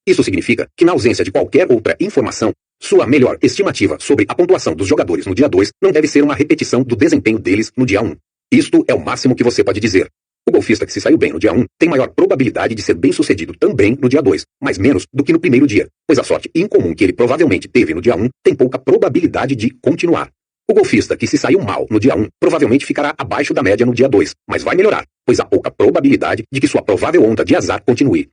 Isso significa que, na ausência de qualquer outra informação, sua melhor estimativa sobre a pontuação dos jogadores no dia 2 não deve ser uma repetição do desempenho deles no dia 1. Isto é o máximo que você pode dizer. O golfista que se saiu bem no dia 1 tem maior probabilidade de ser bem-sucedido também no dia 2, mas menos do que no primeiro dia, pois a sorte incomum que ele provavelmente teve no dia 1 tem pouca probabilidade de continuar. O golfista que se saiu mal no dia 1 provavelmente ficará abaixo da média no dia 2, mas vai melhorar, pois há pouca probabilidade de que sua provável onda de azar continue.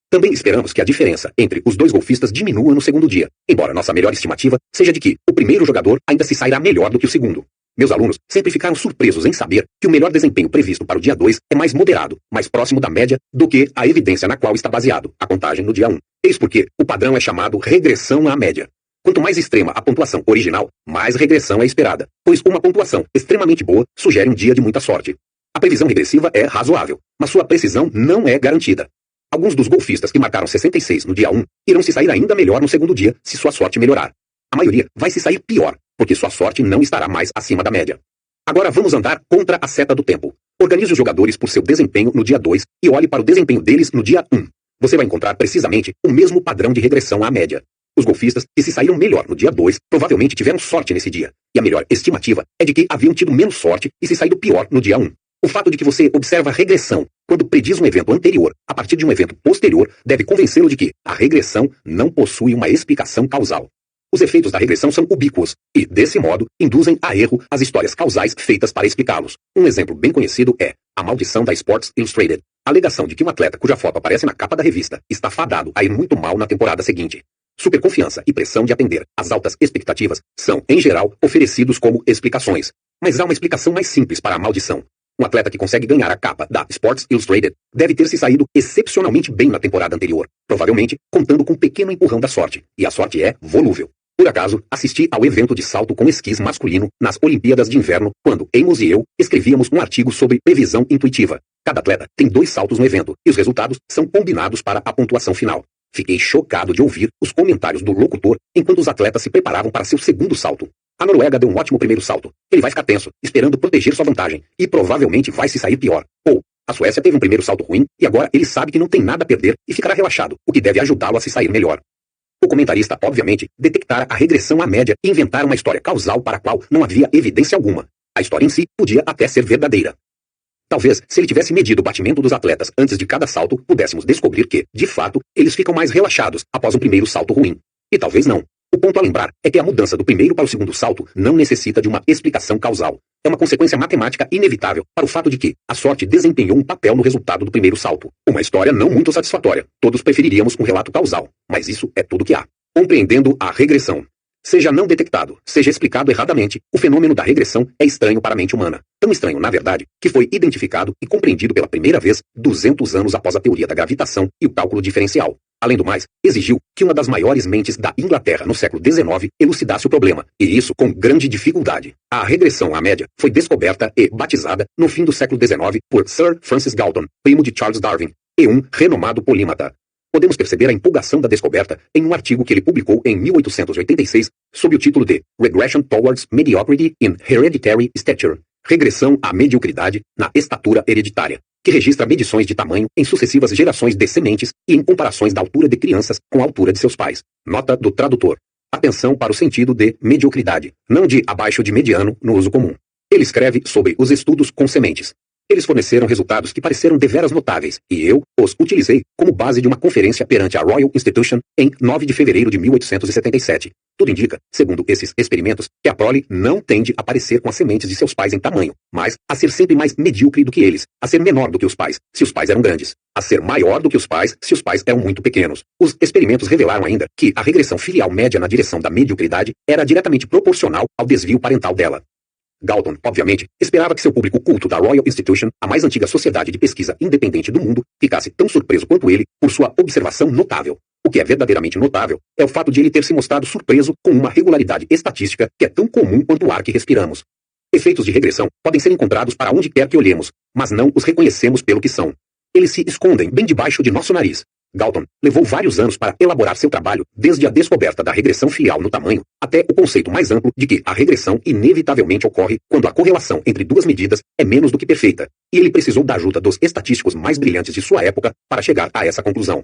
Também esperamos que a diferença entre os dois golfistas diminua no segundo dia, embora nossa melhor estimativa seja de que o primeiro jogador ainda se sairá melhor do que o segundo. Meus alunos sempre ficaram surpresos em saber que o melhor desempenho previsto para o dia 2 é mais moderado, mais próximo da média, do que a evidência na qual está baseado a contagem no dia 1. Eis porque o padrão é chamado regressão à média. Quanto mais extrema a pontuação original, mais regressão é esperada, pois uma pontuação extremamente boa sugere um dia de muita sorte. A previsão regressiva é razoável, mas sua precisão não é garantida. Alguns dos golfistas que marcaram 66 no dia 1 irão se sair ainda melhor no segundo dia se sua sorte melhorar. A maioria vai se sair pior, porque sua sorte não estará mais acima da média. Agora vamos andar contra a seta do tempo. Organize os jogadores por seu desempenho no dia 2 e olhe para o desempenho deles no dia 1. Você vai encontrar precisamente o mesmo padrão de regressão à média. Os golfistas que se saíram melhor no dia 2 provavelmente tiveram sorte nesse dia, e a melhor estimativa é de que haviam tido menos sorte e se saído pior no dia 1. O fato de que você observa regressão quando prediz um evento anterior a partir de um evento posterior deve convencê-lo de que a regressão não possui uma explicação causal. Os efeitos da regressão são ubíquos e, desse modo, induzem a erro as histórias causais feitas para explicá-los. Um exemplo bem conhecido é a maldição da Sports Illustrated, a alegação de que um atleta cuja foto aparece na capa da revista está fadado a ir muito mal na temporada seguinte. Superconfiança e pressão de atender às altas expectativas são, em geral, oferecidos como explicações. Mas há uma explicação mais simples para a maldição. Um atleta que consegue ganhar a capa da Sports Illustrated deve ter se saído excepcionalmente bem na temporada anterior, provavelmente contando com um pequeno empurrão da sorte, e a sorte é volúvel. Por acaso, assisti ao evento de salto com esquis masculino nas Olimpíadas de Inverno, quando Amos e eu escrevíamos um artigo sobre previsão intuitiva. Cada atleta tem 2 saltos no evento, e os resultados são combinados para a pontuação final. Fiquei chocado de ouvir os comentários do locutor enquanto os atletas se preparavam para seu segundo salto. A Noruega deu um ótimo primeiro salto. Ele vai ficar tenso, esperando proteger sua vantagem, e provavelmente vai se sair pior. Ou, a Suécia teve um primeiro salto ruim, e agora ele sabe que não tem nada a perder e ficará relaxado, o que deve ajudá-lo a se sair melhor. O comentarista, obviamente, detectara a regressão à média e inventara uma história causal para a qual não havia evidência alguma. A história em si podia até ser verdadeira. Talvez, se ele tivesse medido o batimento dos atletas antes de cada salto, pudéssemos descobrir que, de fato, eles ficam mais relaxados após um primeiro salto ruim. E talvez não. O ponto a lembrar é que a mudança do primeiro para o segundo salto não necessita de uma explicação causal. É uma consequência matemática inevitável para o fato de que a sorte desempenhou um papel no resultado do primeiro salto. Uma história não muito satisfatória. Todos preferiríamos um relato causal, mas isso é tudo que há. Compreendendo a regressão. Seja não detectado, seja explicado erradamente, o fenômeno da regressão é estranho para a mente humana. Tão estranho, na verdade, que foi identificado e compreendido pela primeira vez 200 anos após a teoria da gravitação e o cálculo diferencial. Além do mais, exigiu que uma das maiores mentes da Inglaterra no século XIX elucidasse o problema, e isso com grande dificuldade. A regressão à média foi descoberta e batizada no fim do século XIX por Sir Francis Galton, primo de Charles Darwin, e um renomado polímata. Podemos perceber a empolgação da descoberta em um artigo que ele publicou em 1886 sob o título de Regression Towards Mediocrity in Hereditary Stature, Regressão à mediocridade na estatura hereditária, que registra medições de tamanho em sucessivas gerações de sementes e em comparações da altura de crianças com a altura de seus pais. Nota do tradutor. Atenção para o sentido de mediocridade, não de abaixo de mediano no uso comum. Ele escreve sobre os estudos com sementes. Eles forneceram resultados que pareceram deveras notáveis, e eu os utilizei como base de uma conferência perante a Royal Institution em 9 de fevereiro de 1877. Tudo indica, segundo esses experimentos, que a prole não tende a parecer com as sementes de seus pais em tamanho, mas a ser sempre mais medíocre do que eles, a ser menor do que os pais, se os pais eram grandes, a ser maior do que os pais, se os pais eram muito pequenos. Os experimentos revelaram ainda que a regressão filial média na direção da mediocridade era diretamente proporcional ao desvio parental dela. Galton, obviamente, esperava que seu público culto da Royal Institution, a mais antiga sociedade de pesquisa independente do mundo, ficasse tão surpreso quanto ele por sua observação notável. O que é verdadeiramente notável é o fato de ele ter se mostrado surpreso com uma regularidade estatística que é tão comum quanto o ar que respiramos. Efeitos de regressão podem ser encontrados para onde quer que olhemos, mas não os reconhecemos pelo que são. Eles se escondem bem debaixo de nosso nariz. Galton levou vários anos para elaborar seu trabalho, desde a descoberta da regressão filial no tamanho, até o conceito mais amplo de que a regressão inevitavelmente ocorre quando a correlação entre duas medidas é menos do que perfeita, e ele precisou da ajuda dos estatísticos mais brilhantes de sua época para chegar a essa conclusão.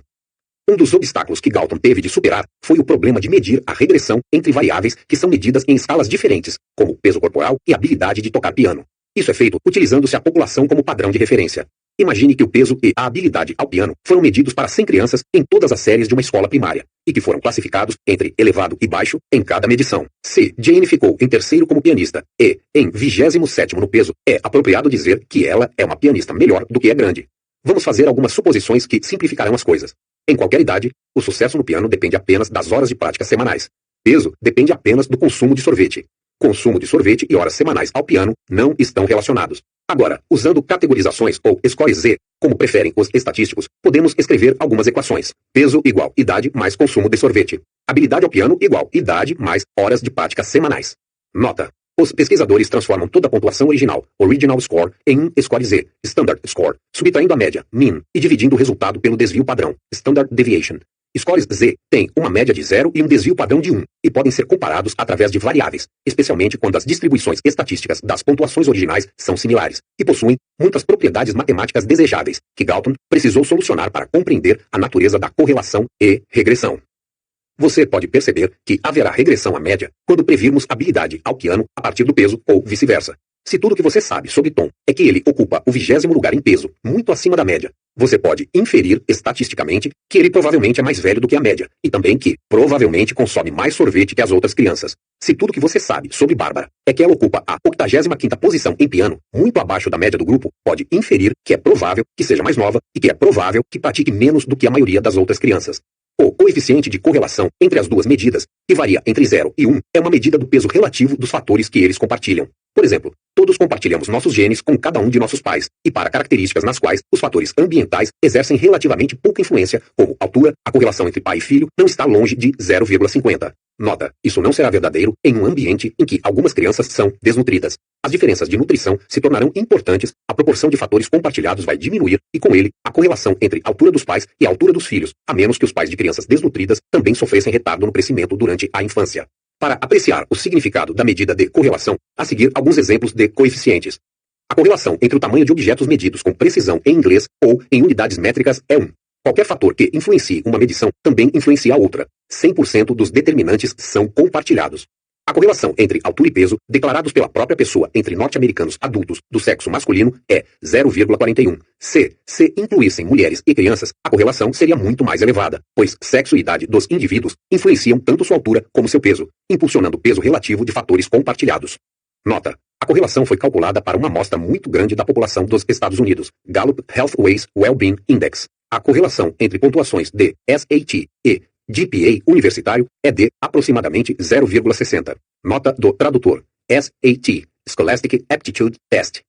Um dos obstáculos que Galton teve de superar foi o problema de medir a regressão entre variáveis que são medidas em escalas diferentes, como peso corporal e habilidade de tocar piano. Isso é feito utilizando-se a população como padrão de referência. Imagine que o peso e a habilidade ao piano foram medidos para 100 crianças em todas as séries de uma escola primária, e que foram classificados entre elevado e baixo em cada medição. Se Jane ficou em terceiro como pianista e em 27º no peso, é apropriado dizer que ela é uma pianista melhor do que é grande. Vamos fazer algumas suposições que simplificarão as coisas. Em qualquer idade, o sucesso no piano depende apenas das horas de prática semanais. Peso depende apenas do consumo de sorvete. Consumo de sorvete e horas semanais ao piano não estão relacionados. Agora, usando categorizações ou scores Z, como preferem os estatísticos, podemos escrever algumas equações. Peso igual idade mais consumo de sorvete. Habilidade ao piano igual idade mais horas de prática semanais. Nota. Os pesquisadores transformam toda a pontuação original score, em um score Z, standard score, subtraindo a média, mean, e dividindo o resultado pelo desvio padrão, standard deviation. Scores Z têm uma média de 0 e um desvio padrão de 1, e podem ser comparados através de variáveis, especialmente quando as distribuições estatísticas das pontuações originais são similares, e possuem muitas propriedades matemáticas desejáveis, que Galton precisou solucionar para compreender a natureza da correlação e regressão. Você pode perceber que haverá regressão à média quando previrmos habilidade ao piano a partir do peso ou vice-versa. Se tudo o que você sabe sobre Tom é que ele ocupa o 20º lugar em peso, muito acima da média, você pode inferir estatisticamente que ele provavelmente é mais velho do que a média, e também que, provavelmente, consome mais sorvete que as outras crianças. Se tudo o que você sabe sobre Bárbara é que ela ocupa a 85ª posição em piano, muito abaixo da média do grupo, pode inferir que é provável que seja mais nova e que é provável que pratique menos do que a maioria das outras crianças. O coeficiente de correlação entre as duas medidas, que varia entre 0 e 1, é uma medida do peso relativo dos fatores que eles compartilham. Por exemplo, todos compartilhamos nossos genes com cada um de nossos pais, e para características nas quais os fatores ambientais exercem relativamente pouca influência, como altura, a correlação entre pai e filho não está longe de 0,50. Nota, isso não será verdadeiro em um ambiente em que algumas crianças são desnutridas. As diferenças de nutrição se tornarão importantes, a proporção de fatores compartilhados vai diminuir, e com ele, a correlação entre a altura dos pais e a altura dos filhos, a menos que os pais de crianças desnutridas também sofressem retardo no crescimento durante a infância. Para apreciar o significado da medida de correlação, a seguir alguns exemplos de coeficientes. A correlação entre o tamanho de objetos medidos com precisão em inglês ou em unidades métricas é 1. Qualquer fator que influencie uma medição também influencia a outra. 100% dos determinantes são compartilhados. A correlação entre altura e peso, declarados pela própria pessoa entre norte-americanos adultos do sexo masculino, é 0,41. Se incluíssem mulheres e crianças, a correlação seria muito mais elevada, pois sexo e idade dos indivíduos influenciam tanto sua altura como seu peso, impulsionando o peso relativo de fatores compartilhados. Nota. A correlação foi calculada para uma amostra muito grande da população dos Estados Unidos, Gallup Healthways Wellbeing Index. A correlação entre pontuações de SAT e GPA universitário é de aproximadamente 0,60. Nota do tradutor. SAT, Scholastic Aptitude Test.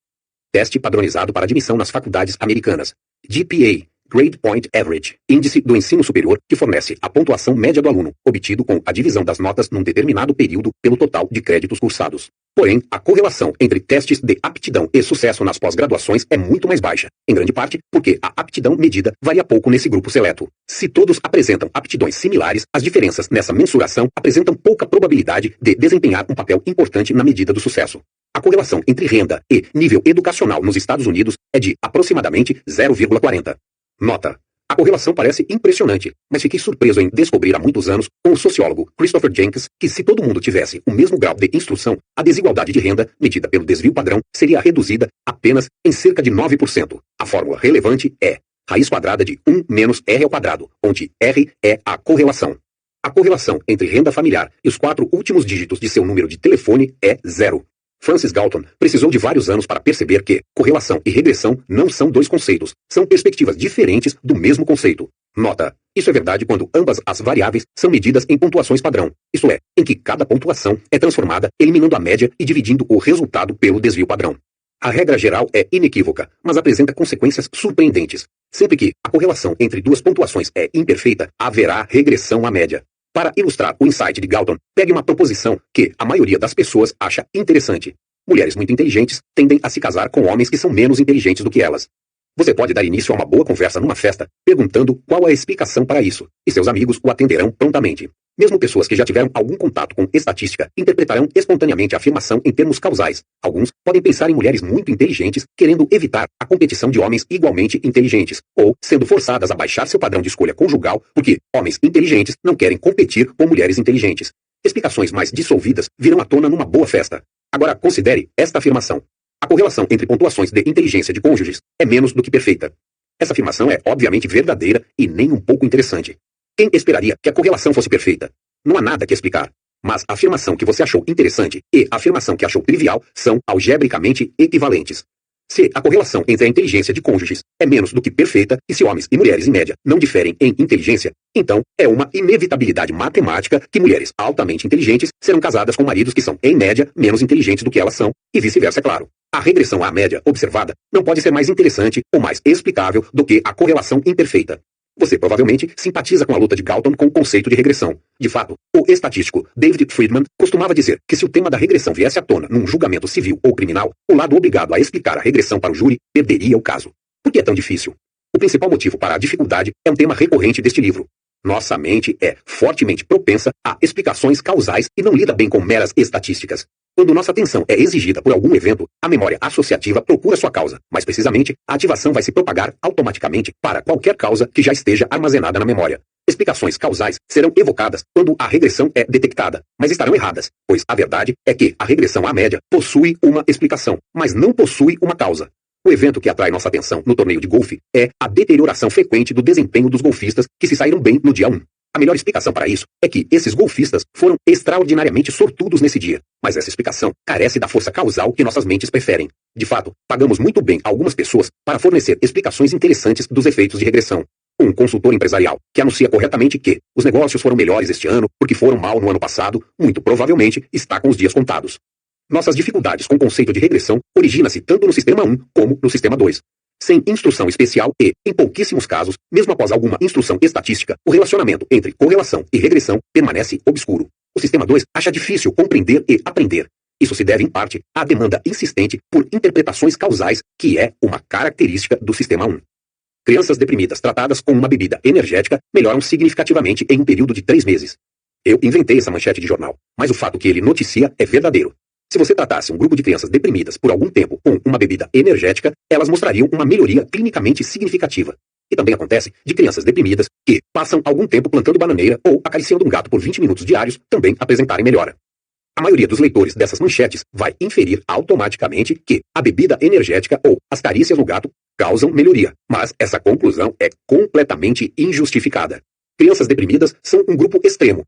Teste padronizado para admissão nas faculdades americanas. GPA, Grade Point Average, índice do ensino superior que fornece a pontuação média do aluno, obtido com a divisão das notas num determinado período pelo total de créditos cursados. Porém, a correlação entre testes de aptidão e sucesso nas pós-graduações é muito mais baixa, em grande parte porque a aptidão medida varia pouco nesse grupo seleto. Se todos apresentam aptidões similares, as diferenças nessa mensuração apresentam pouca probabilidade de desempenhar um papel importante na medida do sucesso. A correlação entre renda e nível educacional nos Estados Unidos é de aproximadamente 0,40. Nota: a correlação parece impressionante, mas fiquei surpreso em descobrir há muitos anos, com o sociólogo Christopher Jenkins, que se todo mundo tivesse o mesmo grau de instrução, a desigualdade de renda, medida pelo desvio padrão, seria reduzida apenas em cerca de 9%. A fórmula relevante é raiz quadrada de 1 menos R ao quadrado, onde R é a correlação. A correlação entre renda familiar e os 4 últimos dígitos de seu número de telefone é 0. Francis Galton precisou de vários anos para perceber que correlação e regressão não são 2 conceitos, são perspectivas diferentes do mesmo conceito. Nota: isso é verdade quando ambas as variáveis são medidas em pontuações padrão, isto é, em que cada pontuação é transformada eliminando a média e dividindo o resultado pelo desvio padrão. A regra geral é inequívoca, mas apresenta consequências surpreendentes. Sempre que a correlação entre 2 pontuações é imperfeita, haverá regressão à média. Para ilustrar o insight de Galton, pegue uma proposição que a maioria das pessoas acha interessante. Mulheres muito inteligentes tendem a se casar com homens que são menos inteligentes do que elas. Você pode dar início a uma boa conversa numa festa, perguntando qual a explicação para isso, e seus amigos o atenderão prontamente. Mesmo pessoas que já tiveram algum contato com estatística interpretarão espontaneamente a afirmação em termos causais. Alguns podem pensar em mulheres muito inteligentes querendo evitar a competição de homens igualmente inteligentes, ou sendo forçadas a baixar seu padrão de escolha conjugal porque homens inteligentes não querem competir com mulheres inteligentes. Explicações mais dissolvidas virão à tona numa boa festa. Agora considere esta afirmação. A correlação entre pontuações de inteligência de cônjuges é menos do que perfeita. Essa afirmação é obviamente verdadeira e nem um pouco interessante. Quem esperaria que a correlação fosse perfeita? Não há nada que explicar. Mas a afirmação que você achou interessante e a afirmação que achou trivial são algebricamente equivalentes. Se a correlação entre a inteligência de cônjuges é menos do que perfeita e se homens e mulheres em média não diferem em inteligência, então é uma inevitabilidade matemática que mulheres altamente inteligentes serão casadas com maridos que são, em média, menos inteligentes do que elas são, e vice-versa, é claro. A regressão à média observada não pode ser mais interessante ou mais explicável do que a correlação imperfeita. Você provavelmente simpatiza com a luta de Galton com o conceito de regressão. De fato, o estatístico David Friedman costumava dizer que se o tema da regressão viesse à tona num julgamento civil ou criminal, o lado obrigado a explicar a regressão para o júri perderia o caso. Por que é tão difícil? O principal motivo para a dificuldade é um tema recorrente deste livro. Nossa mente é fortemente propensa a explicações causais e não lida bem com meras estatísticas. Quando nossa atenção é exigida por algum evento, a memória associativa procura sua causa. Mais precisamente, a ativação vai se propagar automaticamente para qualquer causa que já esteja armazenada na memória. Explicações causais serão evocadas quando a regressão é detectada, mas estarão erradas, pois a verdade é que a regressão à média possui uma explicação, mas não possui uma causa. O evento que atrai nossa atenção no torneio de golfe é a deterioração frequente do desempenho dos golfistas que se saíram bem no dia 1. A melhor explicação para isso é que esses golfistas foram extraordinariamente sortudos nesse dia, mas essa explicação carece da força causal que nossas mentes preferem. De fato, pagamos muito bem a algumas pessoas para fornecer explicações interessantes dos efeitos de regressão. Um consultor empresarial que anuncia corretamente que os negócios foram melhores este ano porque foram mal no ano passado, muito provavelmente está com os dias contados. Nossas dificuldades com o conceito de regressão origina-se tanto no sistema 1 como no sistema 2. Sem instrução especial e, em pouquíssimos casos, mesmo após alguma instrução estatística, o relacionamento entre correlação e regressão permanece obscuro. O sistema 2 acha difícil compreender e aprender. Isso se deve, em parte, à demanda insistente por interpretações causais, que é uma característica do sistema 1. Crianças deprimidas tratadas com uma bebida energética melhoram significativamente em um período de 3 meses. Eu inventei essa manchete de jornal, mas o fato que ele noticia é verdadeiro. Se você tratasse um grupo de crianças deprimidas por algum tempo com uma bebida energética, elas mostrariam uma melhoria clinicamente significativa. E também acontece de crianças deprimidas que passam algum tempo plantando bananeira ou acariciando um gato por 20 minutos diários também apresentarem melhora. A maioria dos leitores dessas manchetes vai inferir automaticamente que a bebida energética ou as carícias no gato causam melhoria, mas essa conclusão é completamente injustificada. Crianças deprimidas são um grupo extremo.